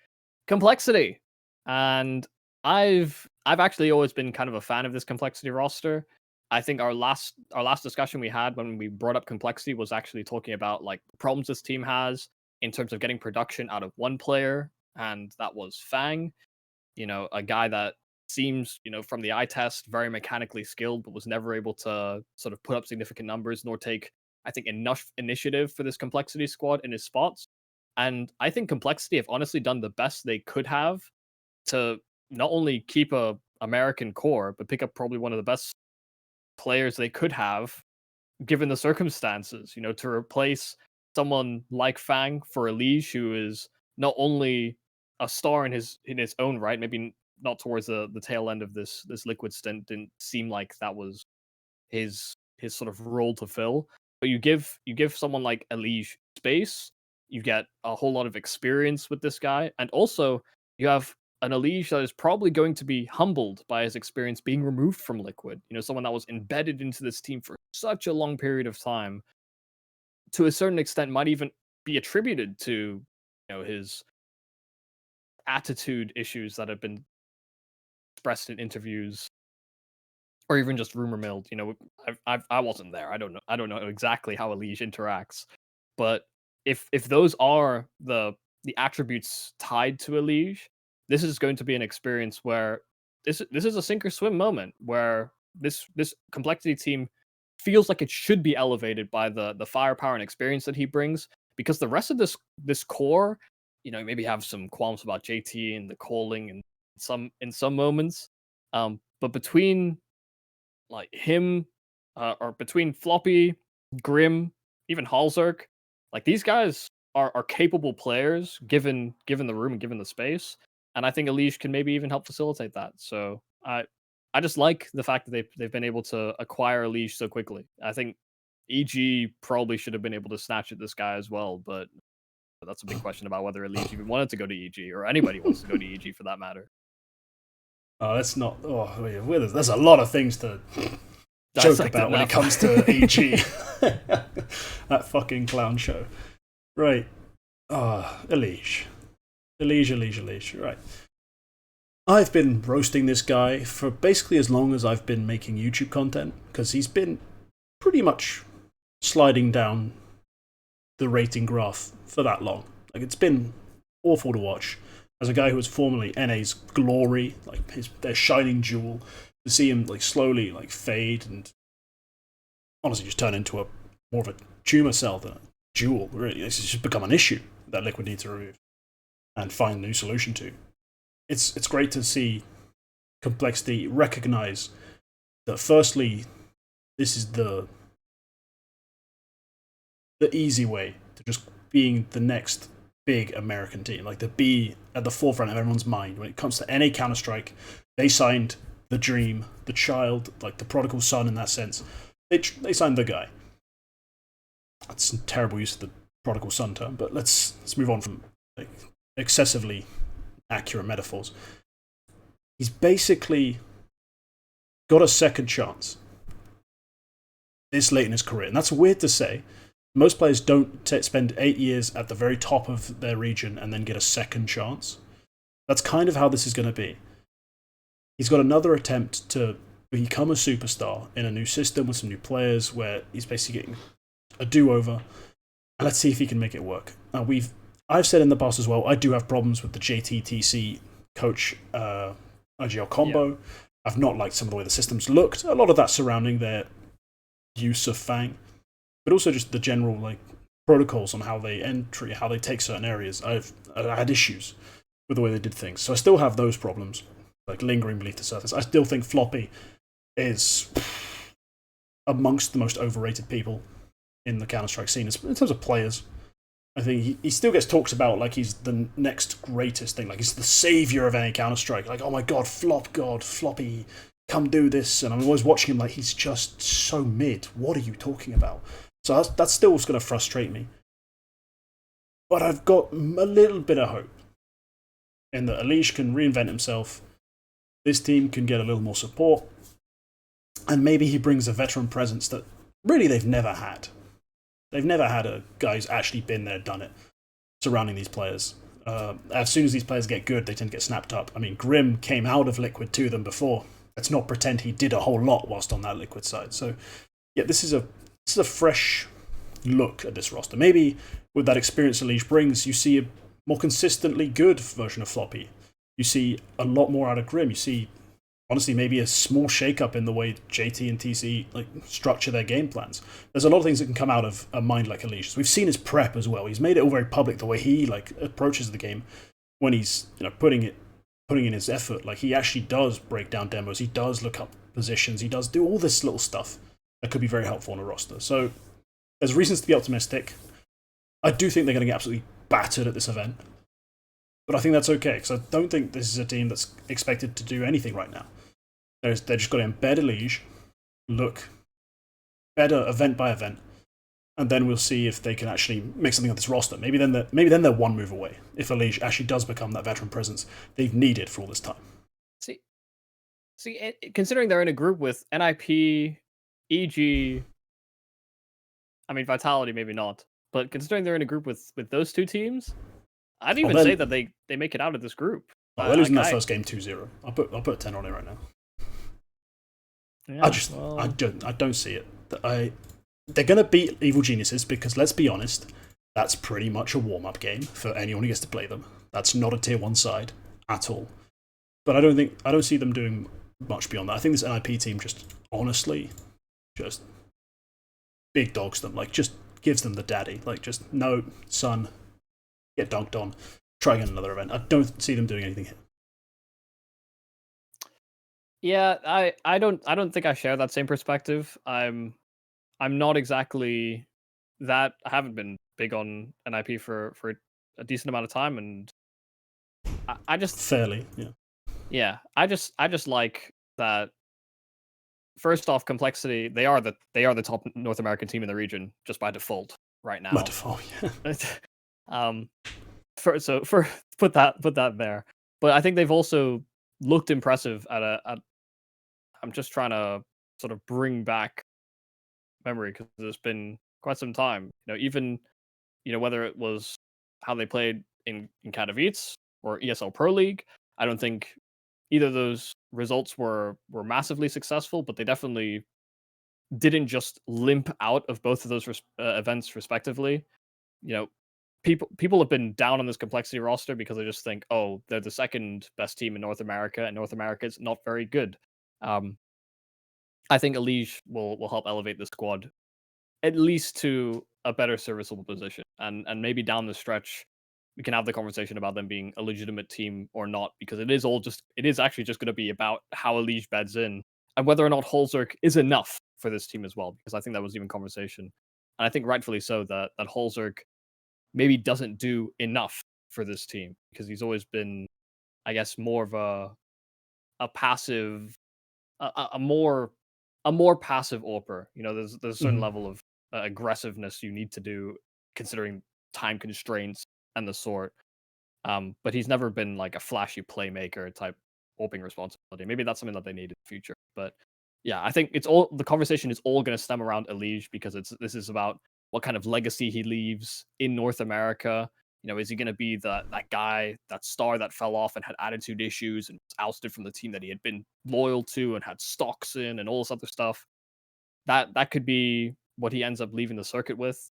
Complexity. And I've actually always been kind of a fan of this Complexity roster. I think our last discussion we had when we brought up Complexity was actually talking about like problems this team has in terms of getting production out of one player, and that was Fang. A guy that seems, from the eye test, very mechanically skilled, but was never able to sort of put up significant numbers nor take, I think, enough initiative for this Complexity squad in his spots. And I think Complexity have honestly done the best they could have to not only keep a American core, but pick up probably one of the best players they could have given the circumstances, to replace someone like Fang for Elige, who is not only a star in his own right, maybe not towards the tail end of this Liquid stint, didn't seem like that was his sort of role to fill. But you give someone like Elige space, you get a whole lot of experience with this guy, and also you have an Elige that is probably going to be humbled by his experience being removed from Liquid. You know, someone that was embedded into this team for such a long period of time, to a certain extent, might even be attributed to, his attitude issues that have been expressed in interviews or even just rumor milled. You know, I wasn't there. I don't know exactly how Elige interacts, but if those are the attributes tied to Elige, this is going to be an experience where this is a sink or swim moment where this complexity team feels like it should be elevated by the firepower and experience that he brings, because the rest of this core, maybe have some qualms about JT and the calling and in some moments. But between like him, or between Floppy, Grim, even Halzerk, like these guys are capable players given the room and given the space, and I think Elige can maybe even help facilitate that. So I just like the fact that they've been able to acquire Elige so quickly. I think EG probably should have been able to snatch at this guy as well, but that's a big question about whether Elige even wanted to go to EG, or anybody wants to go to EG for that matter.
Oh, that's not. Oh, there's a lot of things to joke about when it comes to EG. That fucking clown show. Right. Elige. Right. I've been roasting this guy for basically as long as I've been making YouTube content, because he's been pretty much sliding down the rating graph for that long. Like, it's been awful to watch. As a guy who was formerly NA's glory, like their shining jewel, to see him like slowly like fade and honestly just turn into more of a tumor cell than a jewel. Really, this has just become an issue that Liquid needs to remove and find a new solution to. It's great to see Complexity recognize that. Firstly, this is the easy way to just being the next big American team, like to be at the forefront of everyone's mind when it comes to NA Counter-Strike. They signed the dream, the child, like the prodigal son in that sense. They signed the guy. That's a terrible use of the prodigal son term, but let's move on from like excessively accurate metaphors. He's basically got a second chance this late in his career, and that's weird to say. Most players don't spend 8 years at the very top of their region and then get a second chance. That's kind of how this is going to be. He's got another attempt to become a superstar in a new system with some new players, where he's basically getting a do-over. And let's see if he can make it work. I've said in the past as well, I do have problems with the JTTC coach IGL combo. Yeah. I've not liked some of the way the systems looked. A lot of that surrounding their use of Fang, but also just the general like protocols on how they entry, how they take certain areas. I had issues with the way they did things, so I still have those problems, like lingering beneath the surface. I still think Floppy is amongst the most overrated people in the Counter-Strike scene in terms of players. I think he still gets talked about like he's the next greatest thing, like he's the savior of any Counter-Strike. Like, oh my god, Floppy, come do this. And I'm always watching him like he's just so mid. What are you talking about? So that's still going to frustrate me. But I've got a little bit of hope in that Elige can reinvent himself. This team can get a little more support. And maybe he brings a veteran presence that really they've never had. They've never had a guy who's actually been there, done it, surrounding these players. As soon as these players get good, they tend to get snapped up. I mean, Grim came out of Liquid to them before. Let's not pretend he did a whole lot whilst on that Liquid side. So, yeah, this is a fresh look at this roster. Maybe with that experience Elige brings, you see a more consistently good version of Floppy. You see a lot more out of Grim. You see, honestly, maybe a small shake-up in the way JT and TC like structure their game plans. There's a lot of things that can come out of a mind like Elige's. We've seen his prep as well. He's made it all very public, the way he like approaches the game when he's putting in his effort. Like, he actually does break down demos. He does look up positions. He does do all this little stuff that could be very helpful on a roster. So there's reasons to be optimistic. I do think they're going to get absolutely battered at this event, but I think that's okay, because I don't think this is a team that's expected to do anything right now. They're just got to embed Elige, look better event by event, and then we'll see if they can actually make something of this roster. Maybe then they're one move away if Elige actually does become that veteran presence they've needed for all this time.
See, considering they're in a group with NIP, EG, I mean Vitality maybe not, but considering they're in a group with those two teams, I'd even say that they make it out of this group.
Oh, they're losing that first game 2-0. I'll put 10 on it right now.
Yeah,
I don't see it. They're going to beat Evil Geniuses because, let's be honest, that's pretty much a warm-up game for anyone who gets to play them. That's not a tier 1 side at all. But I don't see them doing much beyond that. I think this NIP team just, honestly, just big dogs them. Like, just gives them the daddy. Like, just, no, son, get dunked on. Try again another event. I don't see them doing anything here.
Yeah, I don't think I share that same perspective. I'm not exactly that. I haven't been big on NIP for a decent amount of time, and I just
fairly, yeah.
Yeah, I just like that. First off, complexity. They are the top North American team in the region just by default right now.
By default, yeah.
Put that there. But I think they've also looked impressive at I'm just trying to sort of bring back memory because it's been quite some time. Even whether it was how they played in Katowice or ESL Pro League, I don't think either of those results were massively successful, but they definitely didn't just limp out of both of those events respectively. People have been down on this complexity roster because they just think, oh, they're the second best team in North America, and North America is not very good. I think Elige will help elevate the squad at least to a better serviceable position, and maybe down the stretch we can have the conversation about them being a legitimate team or not, because it is actually just going to be about how Elige beds in and whether or not Holzerk is enough for this team as well, because I think that was even conversation, and I think rightfully so that Holzerk maybe doesn't do enough for this team because he's always been, I guess, more of a passive, a more passive AWPer. There's a certain level of aggressiveness you need to do considering time constraints and the sort. But he's never been like a flashy playmaker type AWPing responsibility. Maybe that's something that they need in the future. But yeah, I think the conversation is all going to stem around Elige because this is about what kind of legacy he leaves in North America. Is he going to be that guy, that star that fell off and had attitude issues and was ousted from the team that he had been loyal to and had stocks in and all this other stuff? That could be what he ends up leaving the circuit with.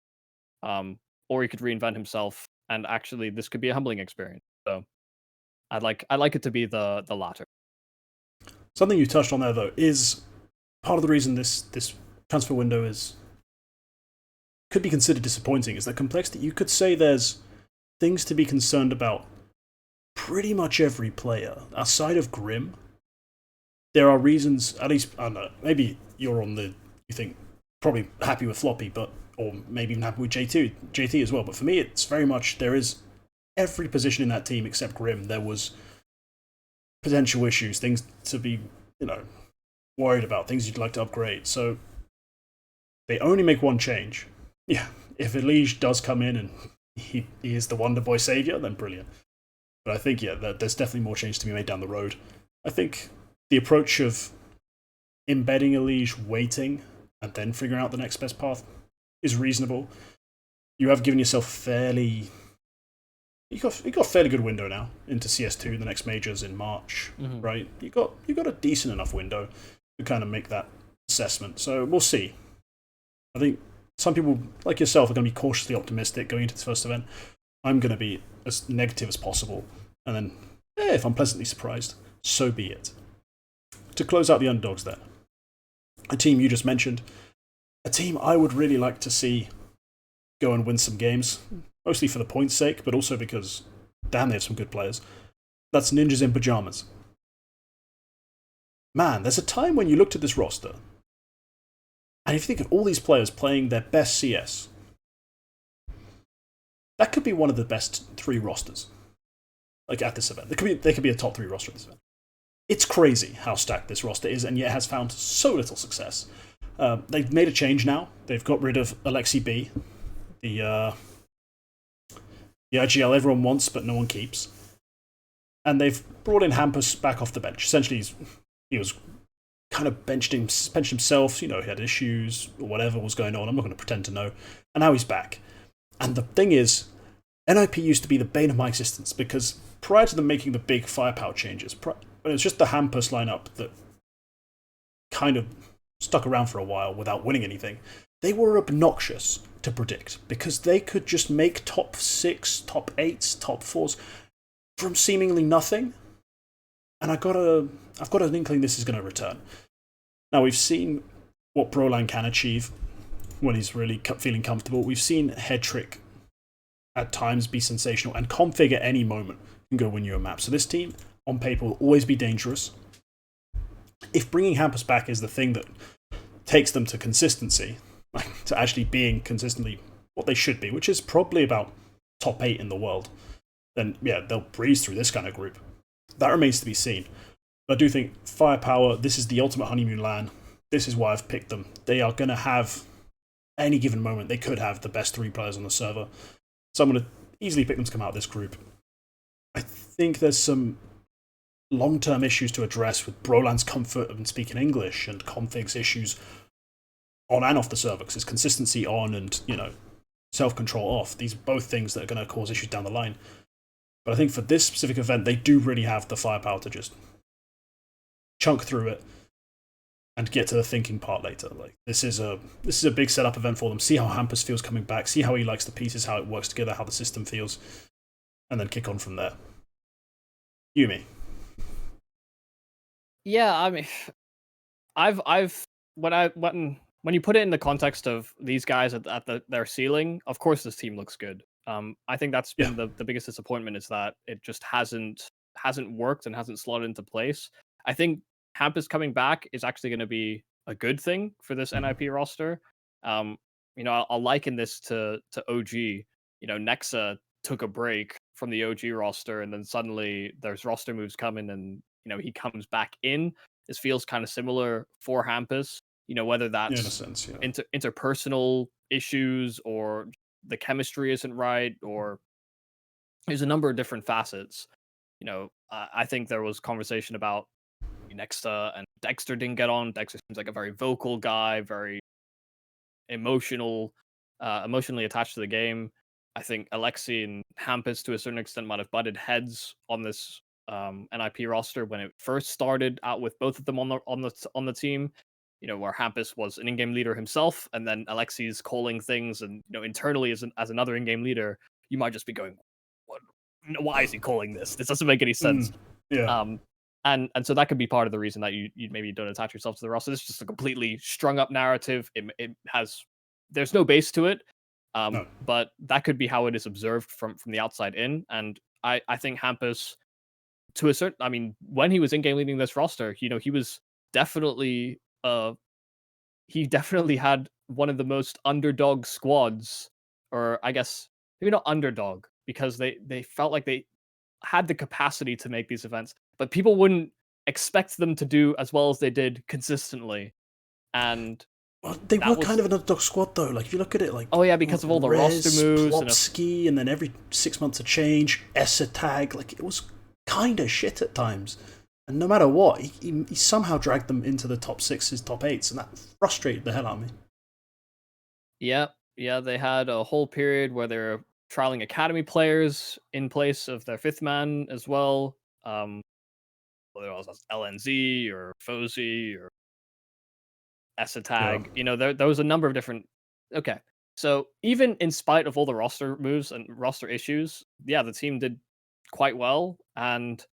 Or he could reinvent himself, and actually this could be a humbling experience. So I'd like it to be the latter.
Something you touched on there though is part of the reason this transfer window could be considered disappointing is that complexity. You could say there's things to be concerned about pretty much every player. Outside of Grim, there are reasons, at least, I don't know, maybe you're you think, probably happy with Floppy, or maybe even happy with JT as well, but for me, it's very much, there is every position in that team except Grim, there was potential issues, things to be, worried about, things you'd like to upgrade, so they only make one change. Yeah, if Elige does come in and he is the Wonder Boy savior, then brilliant. But I think, there's definitely more change to be made down the road. I think the approach of embedding Elige, waiting, and then figuring out the next best path is reasonable. You have given yourself you got a fairly good window now into CS2, the next majors in March, right? You got a decent enough window to kind of make that assessment. So we'll see. I think some people like yourself are going to be cautiously optimistic going into this first event. I'm going to be as negative as possible, and then if I'm pleasantly surprised, so be it. To close out the underdogs there, a team you just mentioned, a team I would really like to see go and win some games, mostly for the points' sake, but also because, damn, they have some good players. That's Ninjas in Pajamas. Man, there's a time when you looked at this roster, and if you think of all these players playing their best CS, that could be one of the best 3 rosters, like at this event. They could be a top 3 roster at this event. It's crazy how stacked this roster is, and yet has found so little success. They've made a change now. They've got rid of Alexi B, the IGL everyone wants but no one keeps, and they've brought in Hampus back off the bench. Essentially, he was kind of benched himself. He had issues or whatever was going on. I'm not going to pretend to know. And now he's back. And the thing is, NIP used to be the bane of my existence because prior to them making the big firepower changes, it was just the Hampus lineup that kind of stuck around for a while without winning anything. They were obnoxious to predict because they could just make top 6, top 8s, top 4s from seemingly nothing. And I've got an inkling this is going to return. Now, we've seen what Broline can achieve when he's really feeling comfortable. We've seen Headtrick at times be sensational, and Config at any moment can go win you a map. So this team, on paper, will always be dangerous. If bringing Hampus back is the thing that takes them to consistency, to actually being consistently what they should be, which is probably about top 8 in the world, then yeah, they'll breeze through this kind of group. That remains to be seen. But I do think firepower, this is the ultimate honeymoon land. This is why I've picked them. They are going to have, any given moment, they could have the best 3 players on the server. So I'm going to easily pick them to come out of this group. I think there's some long-term issues to address with Broland's comfort in speaking English and Config's issues on and off the server, because it's consistency on and, self-control off. These are both things that are going to cause issues down the line. But I think for this specific event, they do really have the firepower to just chunk through it and get to the thinking part later. This is a big setup event for them. See how Hampus feels coming back. See how he likes the pieces, how it works together, how the system feels, and then kick on from there. Yumi.
Yeah, I mean, when you put it in the context of these guys at their ceiling, of course this team looks good. I think that's been the biggest disappointment, is that it just hasn't worked and hasn't slotted into place. I think Hampus coming back is actually going to be a good thing for this NIP roster. I'll liken this to OG. Nexa took a break from the OG roster, and then suddenly there's roster moves coming, and he comes back in. This feels kind of similar for Hampus. Whether that's
in a sense,
interpersonal issues, or the chemistry isn't right, or there's a number of different facets. I think there was conversation about Nexa and Dexter didn't get on. Dexter seems like a very vocal guy, very emotionally attached to the game. I think Alexi and Hampus, to a certain extent, might have butted heads on this NIP roster when it first started out, with both of them on the team. Where Hampus was an in-game leader himself, and then Alexi's calling things, and internally as another in-game leader, you might just be going, "What? Why is he calling this? This doesn't make any sense." And so that could be part of the reason that you maybe don't attach yourself to the roster. It's just a completely strung up narrative. There's no base to it, but that could be how it is observed from the outside in. And I think Hampus, to a certain, when he was in-game leading this roster, he was definitely he definitely had one of the most underdog squads, or I guess maybe not underdog, because they felt like they had the capacity to make these events, but people wouldn't expect them to do as well as they did consistently. And
they were kind of an underdog squad, though. If you look at it,
because of all the roster moves,
Plopsky, and then every 6 months a change, Essa tag, it was kind of shit at times. And no matter what, he somehow dragged them into the top 6s, top 8s, and that frustrated the hell out of me.
Yeah, they had a whole period where they were trialing academy players in place of their 5th man as well. Whether it was LNZ or Fozy or Esatag, there was a number of different. Okay, so even in spite of all the roster moves and roster issues, the team did quite well, and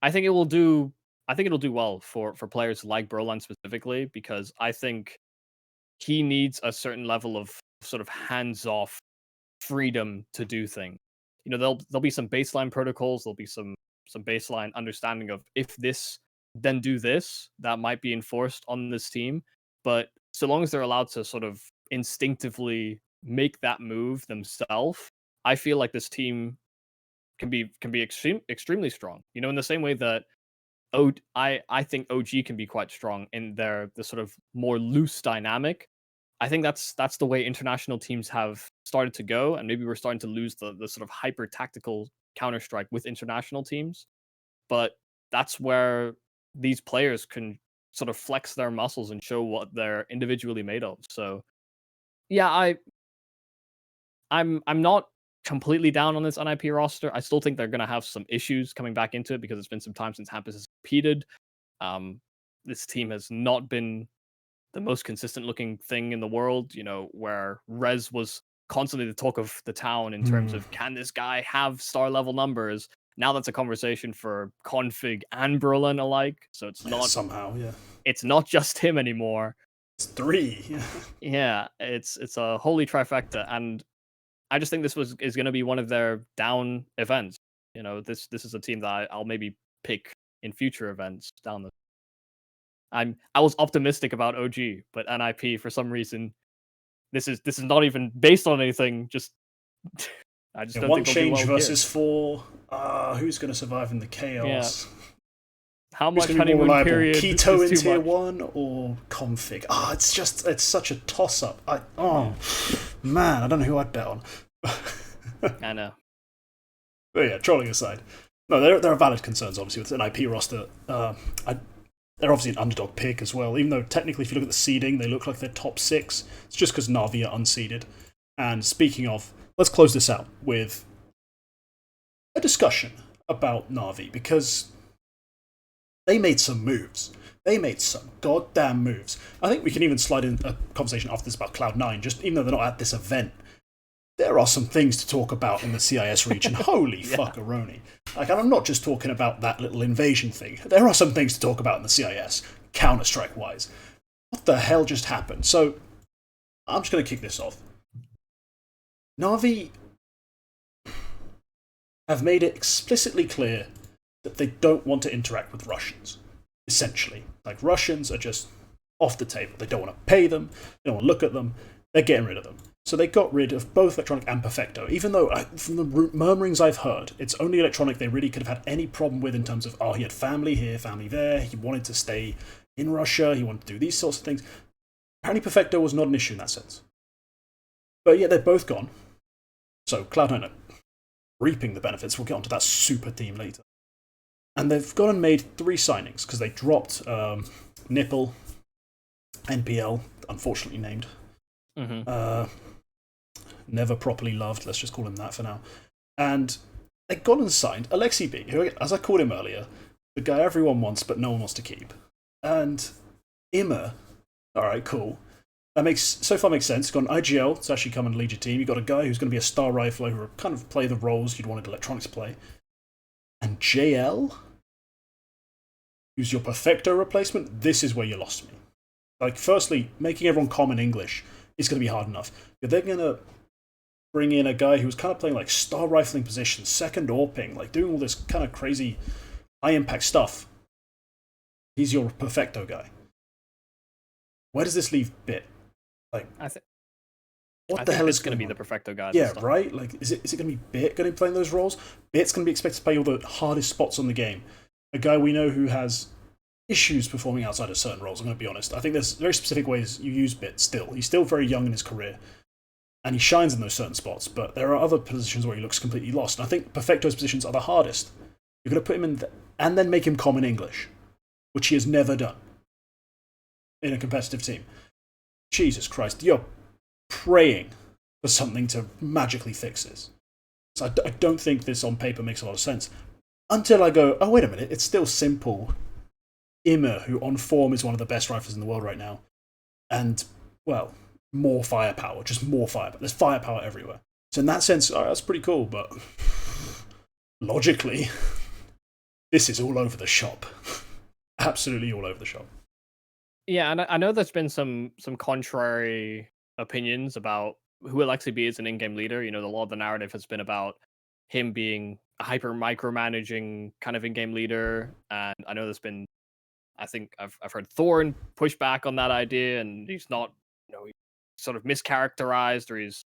I think it'll do well for players like Broline specifically, because I think he needs a certain level of sort of hands-off freedom to do things. There'll be some baseline protocols, there'll be some baseline understanding of, if this, then do this, that might be enforced on this team. But so long as they're allowed to sort of instinctively make that move themselves, I feel like this team can be extremely strong. In the same way that I think OG can be quite strong in the sort of more loose dynamic. I think that's the way international teams have started to go, and maybe we're starting to lose the sort of hyper tactical Counter Strike with international teams. But that's where these players can sort of flex their muscles and show what they're individually made of. So yeah, I'm not completely down on this NIP roster. I still think they're gonna have some issues coming back into it because it's been some time since Hampus has competed. Um, this team has not been the most consistent looking thing in the world, where Rez was constantly the talk of the town in terms of can this guy have star level numbers? Now that's a conversation for Config and Berlin alike. So
Somehow, yeah.
it's not just him anymore.
It's 3. Yeah.
Yeah, it's a holy trifecta, and I just think this is going to be one of their down events. This is a team that I'll maybe pick in future events down the. I was optimistic about OG, but NIP for some reason this is not even based on anything. Just I just don't
one
think they'll do
change
well
versus
here.
4. Who's going to survive in the chaos?
Yeah. How
Who's
much
going to be more
honeymoon
reliable?
period?
Keto in
is too
tier
much?
1 or Config? It's such a toss up. Man, I don't know who I'd bet on.
I know.
But yeah, trolling aside, no, there are valid concerns obviously with an IP roster. They're obviously an underdog pick as well, even though technically if you look at the seeding, they look like they're top 6. It's just because Na'Vi are unseeded. And speaking of, let's close this out with a discussion about Na'Vi, because they made some moves. They made some goddamn moves. I think we can even slide in a conversation after this about Cloud9, just even though they're not at this event. There are some things to talk about in the CIS region. Holy fuckaroni. And I'm not just talking about that little invasion thing. There are some things to talk about in the CIS, Counter-Strike-wise. What the hell just happened? So, I'm just going to kick this off. Na'Vi have made it explicitly clear that they don't want to interact with Russians, essentially. Like, Russians are just off the table. They don't want to pay them, they don't want to look at them, they're getting rid of them. So they got rid of both Electronic and Perfecto, even though, from the murmurings I've heard, it's only Electronic they really could have had any problem with in terms of, he had family here, family there, he wanted to stay in Russia, he wanted to do these sorts of things. Apparently Perfecto was not an issue in that sense. But yeah, they're both gone. So Cloud9 are reaping the benefits. We'll get onto that super team later. And they've gone and made 3 signings, because they dropped Nipple, NPL, unfortunately named. Never properly loved, let's just call him that for now. And they've gone and signed Alexi B, who, as I called him earlier, the guy everyone wants but no one wants to keep. And Immer, alright, cool. That so far makes sense. You've got an IGL to actually come and lead your team. You've got a guy who's going to be a star rifler who will kind of play the roles you'd wanted Electronics to play. And JL, who's your Perfecto replacement, this is where you lost me. Like, firstly, making everyone common English is going to be hard enough. But they're going to bring in a guy who's kind of playing like star rifling positions, second AWPing, like doing all this kind of crazy high impact stuff. He's your Perfecto guy. Where does this leave Bit? Like, what the hell is
going to be the Perfecto guy?
Yeah, right? Like, is it going to be Bit going to be playing those roles? Bit's going to be expected to play all the hardest spots on the game. A guy we know who has issues performing outside of certain roles, I'm going to be honest. I think there's very specific ways you use Bit still. He's still very young in his career. And he shines in those certain spots, but there are other positions where he looks completely lost. And I think Perfecto's positions are the hardest. You're going to put him in and then make him common English, which he has never done in a competitive team. Jesus Christ, you're praying for something to magically fix this. So I don't think this on paper makes a lot of sense. Until I go, oh, wait a minute, it's still simple. Immer, who on form is one of the best riflers in the world right now, and, well, more firepower, just more firepower. There's firepower everywhere. So in that sense, that's pretty cool, but logically, this is all over the shop. Absolutely all over the shop.
Yeah, and I know there's been some contrary opinions about who Alexi B is an in-game leader. A lot of the narrative has been about him being a hyper micromanaging kind of in-game leader, and I know there's been, I think I've heard Thorn push back on that idea, and he's not, he's sort of mischaracterized, or he's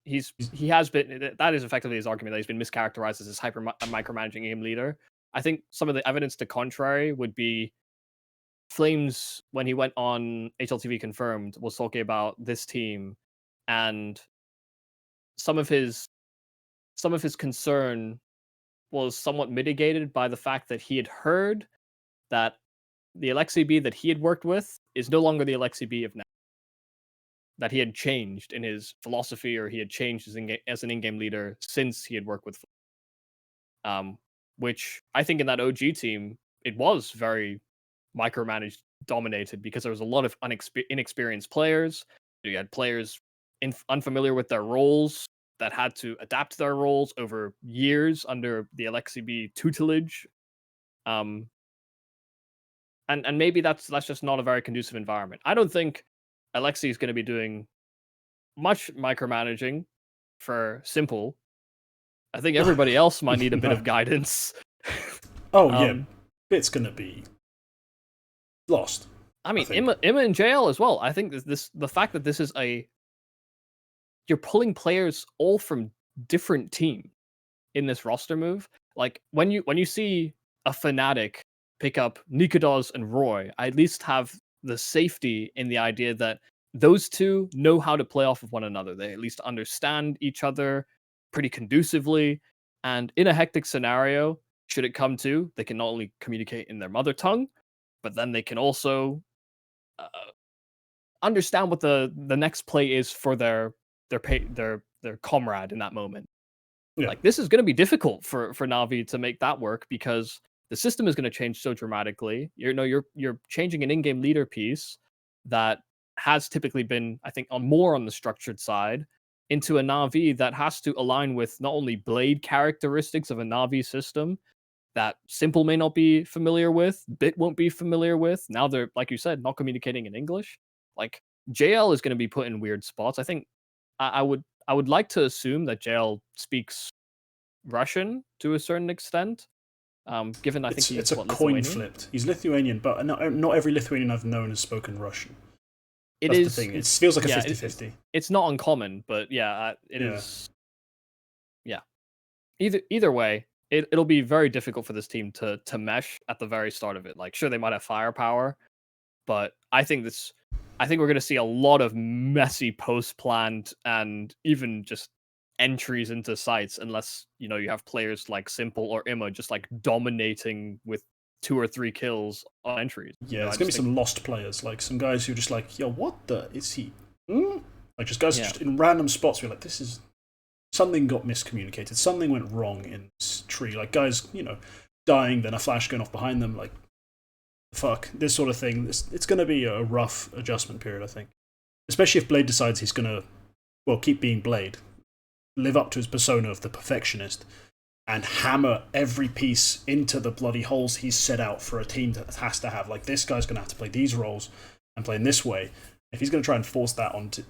he has been, that is effectively his argument, that he's been mischaracterized as this hyper micromanaging game leader. I think some of the evidence to contrary would be Flames, when he went on HLTV Confirmed, was talking about this team, and some of his concern was somewhat mitigated by the fact that he had heard that the Alexi B that he had worked with is no longer the Alexi B of now. That he had changed in his philosophy, or he had changed as an in-game leader since he had worked with. Which I think in that OG team, it was very micromanaged, dominated, because there was a lot of inexperienced players. You had players unfamiliar with their roles that had to adapt their roles over years under the Alexi B tutelage. And maybe that's just not a very conducive environment. I don't think Alexi is going to be doing much micromanaging for Simple. I think everybody else might need a bit of guidance.
Oh yeah, it's going to be lost.
I mean, Imma and JL as well. I think the fact that this is you're pulling players all from different teams in this roster move. Like when you see a Fnatic pick up Nikodos and Roy, I at least have the safety in the idea that those two know how to play off of one another. They at least understand each other pretty conducively. And in a hectic scenario, should it come to, they can not only communicate in their mother tongue, but then they can also understand what the next play is for their comrade in that moment. Yeah. Like, this is going to be difficult for Na'Vi to make that work, because the system is going to change so dramatically. You're changing an in-game leader piece that has typically been, I think, more on the structured side, into a Na'Vi that has to align with not only blade characteristics of a Na'Vi system that Simple may not be familiar with, Bit won't be familiar with. Now they're, like you said, not communicating in English. Like, JL is going to be put in weird spots. I think I would like to assume that JL speaks Russian to a certain extent. Given I think he's
it's a coin flipped. He's Lithuanian, but not every Lithuanian I've known has spoken Russian. That's the thing. It feels like a 50-50.
It's not uncommon, but yeah, it is. Yeah. Either way, it'll be very difficult for this team to mesh at the very start of it. Like, sure, they might have firepower, but I think we're going to see a lot of messy post-planned and even just entries into sites, unless you have players like Simple or Imma just like dominating with 2 or 3 kills on entries.
Yeah, there's gonna be some lost players, like some guys who are just like, yo, what the is he? Like, just guys just in random spots. We're like, this is something got miscommunicated. Something went wrong in this tree. Like, guys, dying, then a flash going off behind them. Like, fuck, this sort of thing. It's gonna be a rough adjustment period, I think. Especially if Blade decides he's gonna, keep being Blade, live up to his persona of the perfectionist, and hammer every piece into the bloody holes he's set out for a team that has to have. Like, this guy's going to have to play these roles and play in this way. If he's going to try and force that onto...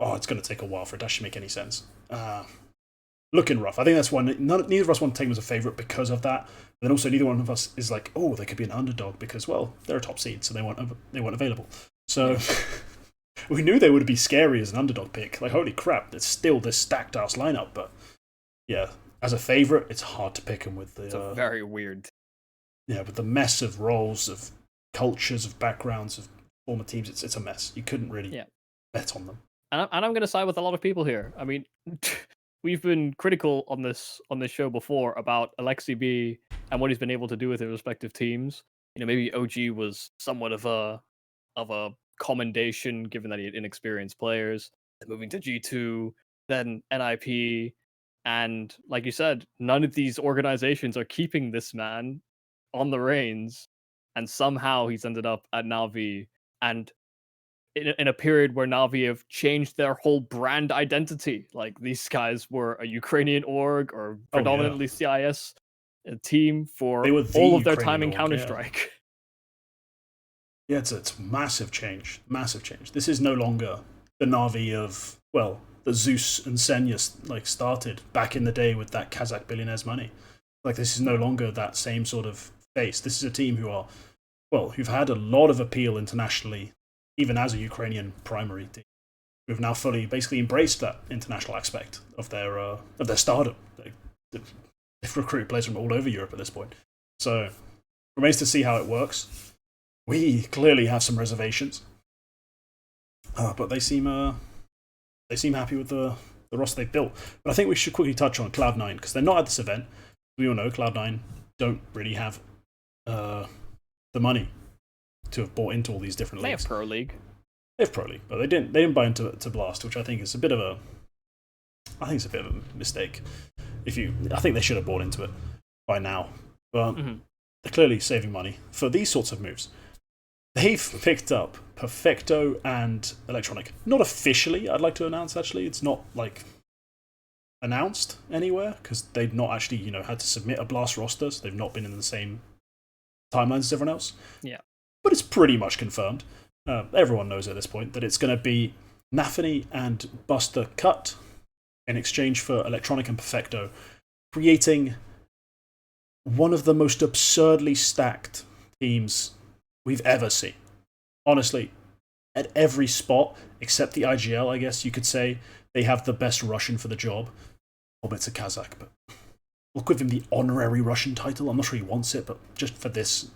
it's going to take a while for it to actually make any sense. Looking rough. I think that's why neither of us want to take him as a favourite because of that. But then also neither one of us is like, they could be an underdog because, they're a top seed, so they weren't available. So... we knew they would be scary as an underdog pick. Like, holy crap, it's still this stacked-ass lineup, but... yeah... as a favourite, it's hard to pick him with the...
It's very weird.
Yeah, with the mess of roles, of cultures, of backgrounds, of former teams, it's a mess. You couldn't really bet on them.
And I'm going to side with a lot of people here. I mean, we've been critical on this show before about Alexi B and what he's been able to do with his respective teams. Maybe OG was somewhat of a commendation, given that he had inexperienced players. Then moving to G2, then NIP... and like you said, none of these organizations are keeping this man on the reins, and somehow he's ended up at Na'Vi, and in a period where Na'Vi have changed their whole brand identity. Like, these guys were a Ukrainian org, or predominantly CIS team for all of their time in Counter-Strike.
Yeah, it's massive change. Massive change. This is no longer the Na'Vi of, the Zeus and Senya started back in the day with that Kazakh billionaire's money. Like, this is no longer that same sort of face. This is a team who've had a lot of appeal internationally, even as a Ukrainian primary team, who've now fully basically embraced that international aspect of their stardom. They've recruited players from all over Europe at this point. So, remains to see how it works. We clearly have some reservations, but they seem happy with the roster they built. But I think we should quickly touch on Cloud9 because they're not at this event. We all know Cloud9 don't really have the money to have bought into all these different leagues.
They have Pro League.
They have Pro League, but they didn't buy into Blast, which I think is a bit of a mistake. I think they should have bought into it by now, but they're clearly saving money for these sorts of moves. They've picked up Perfecto and Electronic. Not officially, I'd like to announce. Actually, it's not like announced anywhere because they've not actually, had to submit a Blast roster. So they've not been in the same timelines as everyone else.
Yeah,
but it's pretty much confirmed. Everyone knows at this point that it's going to be Nafany and Buster Cut in exchange for Electronic and Perfecto, creating one of the most absurdly stacked teams we've ever seen. Honestly, at every spot, except the IGL, I guess you could say, they have the best Russian for the job. Hobbit's a Kazakh, but we'll give him the honorary Russian title. I'm not sure he wants it, but just for this,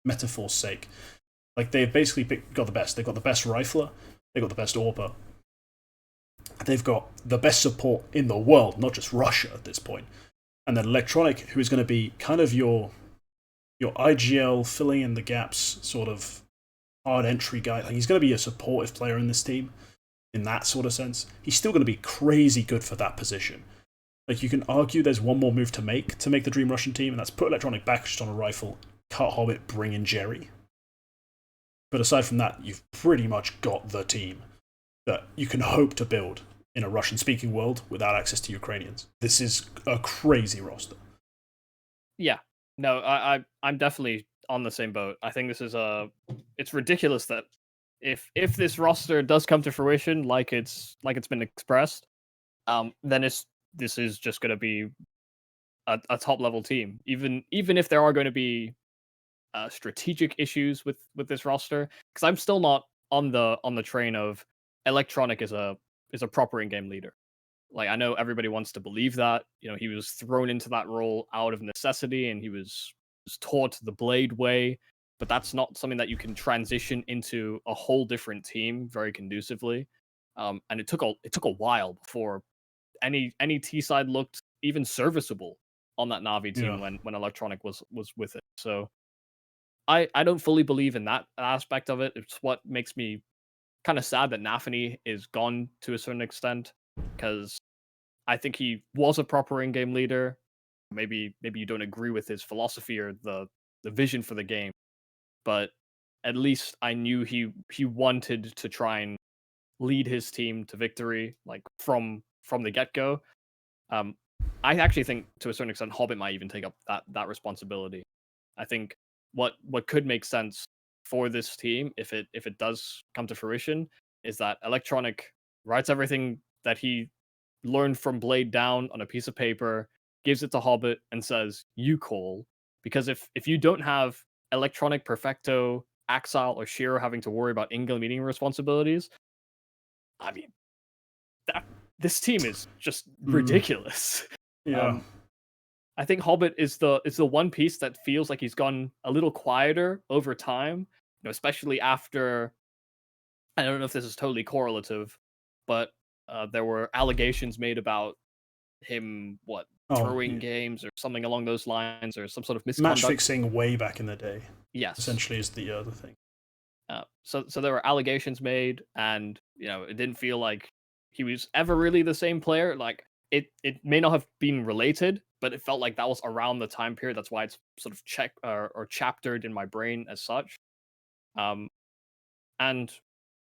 metaphor's sake. They've basically got the best. They've got the best rifler, they've got the best AWPer, they've got the best support in the world, not just Russia at this point. And then Electronic, who is going to be kind of your IGL filling in the gaps sort of hard entry guy. He's going to be a supportive player in this team in that sort of sense. He's still going to be crazy good for that position. You can argue there's one more move to make the Dream Russian team, and that's put Electronic back just on a rifle, cut Hobbit, bring in Jerry. But aside from that, you've pretty much got the team that you can hope to build in a Russian-speaking world without access to Ukrainians. This is a crazy roster.
Yeah. No, I'm definitely on the same boat. I think this is it's ridiculous that if this roster does come to fruition like it's been expressed, then this is just going to be a top level team. Even if there are going to be strategic issues with this roster, because I'm still not on the train of Electronic is a proper in-game leader. I know everybody wants to believe that. He was thrown into that role out of necessity, and he was taught the Blade way. But that's not something that you can transition into a whole different team very conducively. And it took a while before any T side looked even serviceable on that Na'Vi team when Electronic was with it. So I don't fully believe in that aspect of it. It's what makes me kind of sad that Nafany is gone to a certain extent, because I think he was a proper in-game leader. Maybe you don't agree with his philosophy or the vision for the game, but at least I knew he wanted to try and lead his team to victory, from the get-go. I actually think to a certain extent Hobbit might even take up that responsibility. I think what could make sense for this team, if it does come to fruition, is that Electronic writes everything that he learned from Blade down on a piece of paper, gives it to Hobbit, and says, "You call." Because if you don't have Electronic, Perfecto, Axile, or Shiro having to worry about in-game meeting responsibilities, I mean, this team is just ridiculous.
Yeah.
I think Hobbit is the one piece that feels like he's gone a little quieter over time, especially after, I don't know if this is totally correlative, but there were allegations made about him throwing games or something along those lines, or some sort of misconduct.
Match fixing way back in the day.
Yes,
essentially is the other thing.
So there were allegations made, and it didn't feel like he was ever really the same player. It may not have been related, but it felt like that was around the time period. That's why it's sort of or chaptered in my brain as such. And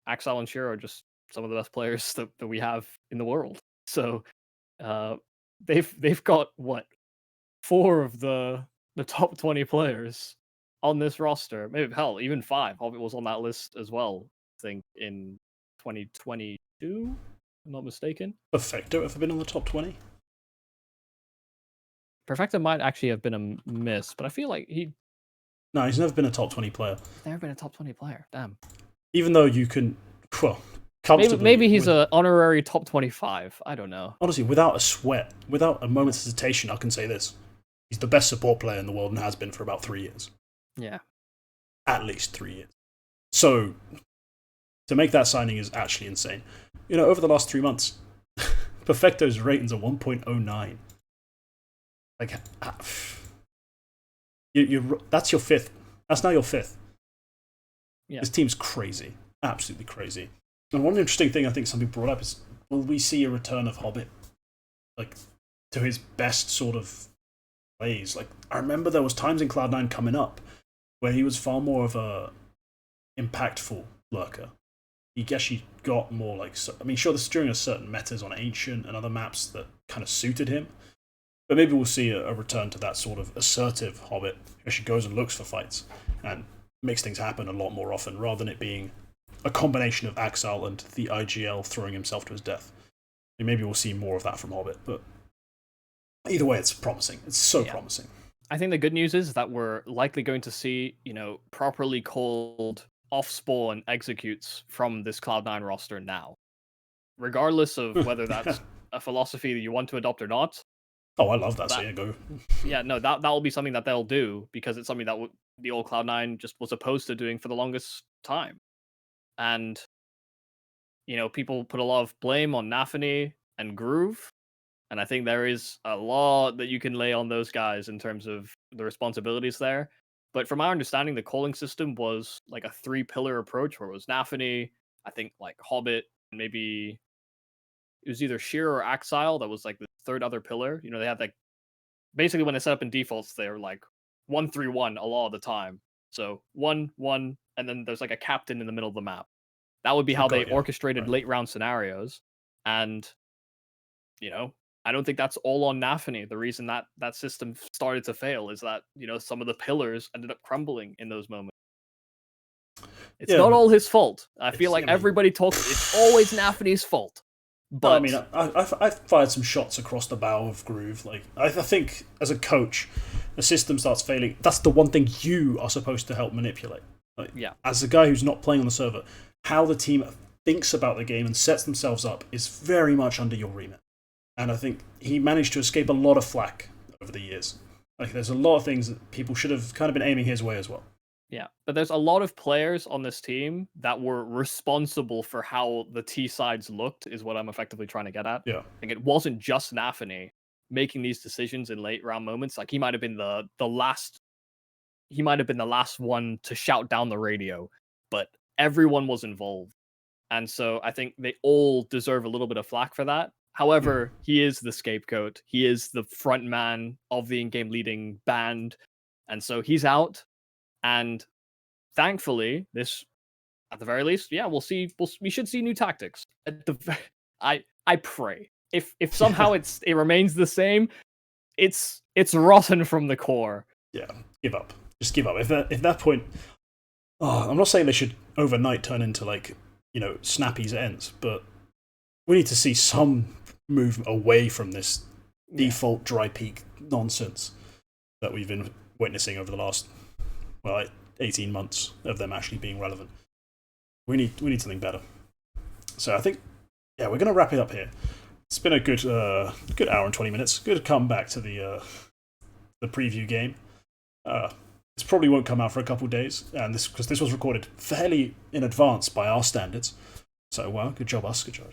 Axel and Shiro are just some of the best players that we have in the world. So they've got 4 of the top 20 players on this roster. Maybe hell, even 5. Hobbit was on that list as well, I think, in 2022, if I'm not mistaken.
Perfecto ever been on the top 20?
Perfecto might actually have been a miss, but I feel like
No, he's never been a top 20 player.
Never been a top 20 player. Damn.
Even though you can, comfortably.
Maybe he's an honorary top 25. I don't know.
Honestly, without a sweat, without a moment's hesitation, I can say this: He's the best support player in the world and has been for about 3 years.
Yeah.
At least 3 years. So, to make that signing is actually insane. You know, over the last 3 months, Perfecto's ratings are 1.09. Like, that's your fifth. That's now your fifth.
Yeah.
This team's crazy. Absolutely crazy. And one interesting thing I think somebody brought up is, will we see a return of Hobbit? Like, to his best sort of ways. Like, I remember there was times in Cloud9 coming up where he was far more of a impactful lurker. He actually got more like, I mean, sure, this is during a certain metas on Ancient and other maps that kind of suited him, but maybe we'll see a return to that sort of assertive Hobbit who actually goes and looks for fights and makes things happen a lot more often, rather than it being a combination of Axile and the IGL throwing himself to his death. And maybe we'll see more of that from Hobbit, but either way, it's promising. It's so promising.
I think the good news is that we're likely going to see, you know, properly called off-spawn executes from this Cloud9 roster now. Regardless of whether that's a philosophy that you want to adopt or not.
Oh, I love that, so yeah, go.
Yeah, no, that will be something that they'll do, because it's something that the old Cloud9 just was opposed to doing for the longest time. And, you know, people put a lot of blame on Nafany and Groove, and I think there is a lot that you can lay on those guys in terms of the responsibilities there. But from my understanding, the calling system was like a 3-pillar approach, where it was Nafany, I think like Hobbit, and maybe it was either Sheer or Axile that was like the third other pillar. You know, they had like, basically when they set up in defaults, they're like 1-3-1 a lot of the time. So 1-1, and then there's like a captain in the middle of the map. That would be how they orchestrated late round scenarios. And, you know, I don't think that's all on Nafany. The reason that that system started to fail is that, you know, some of the pillars ended up crumbling in those moments. It's not all his fault. I feel like everybody talks, it's always Nafany's fault. But
no, I mean, I've fired some shots across the bow of Groove. Like, I think as a coach, the system starts failing. That's the one thing you are supposed to help manipulate. Like, as a guy who's not playing on the server, how the team thinks about the game and sets themselves up is very much under your remit. And I think he managed to escape a lot of flack over the years. Like, there's a lot of things that people should have kind of been aiming his way as well.
Yeah, but there's a lot of players on this team that were responsible for how the T sides looked, is what I'm effectively trying to get at.
Yeah.
Like, it wasn't just Nafany making these decisions in late round moments. Like, he might have been the last one to shout down the radio, but everyone was involved. And so I think they all deserve a little bit of flack for that. However, he is the scapegoat. He is the front man of the in-game leading band. And so he's out. And thankfully, this, at the very least, we should see new tactics. I pray. If somehow it remains the same, it's rotten from the core.
Yeah, give up. Just give up. If that point, I'm not saying they should overnight turn into, like, you know, Snappy's ends, but we need to see some move away from this default dry peak nonsense that we've been witnessing over the last, well, like 18 months of them actually being relevant. We need something better. So I think, we're going to wrap it up here. It's been a good hour and 20 minutes. Good to come back to the preview game. This probably won't come out for a couple of days, and because this was recorded fairly in advance by our standards. So, well, good job us. Good job.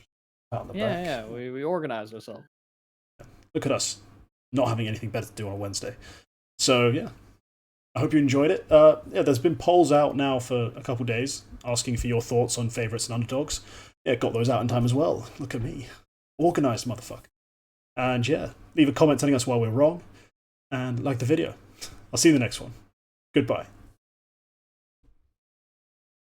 Pat on the back.
Yeah, we organized ourselves.
Look at us, not having anything better to do on a Wednesday. So, yeah. I hope you enjoyed it. There's been polls out now for a couple of days asking for your thoughts on favourites and underdogs. Yeah, got those out in time as well. Look at me. Organised motherfucker. And leave a comment telling us why we're wrong. And like the video. I'll see you in the next one. Goodbye.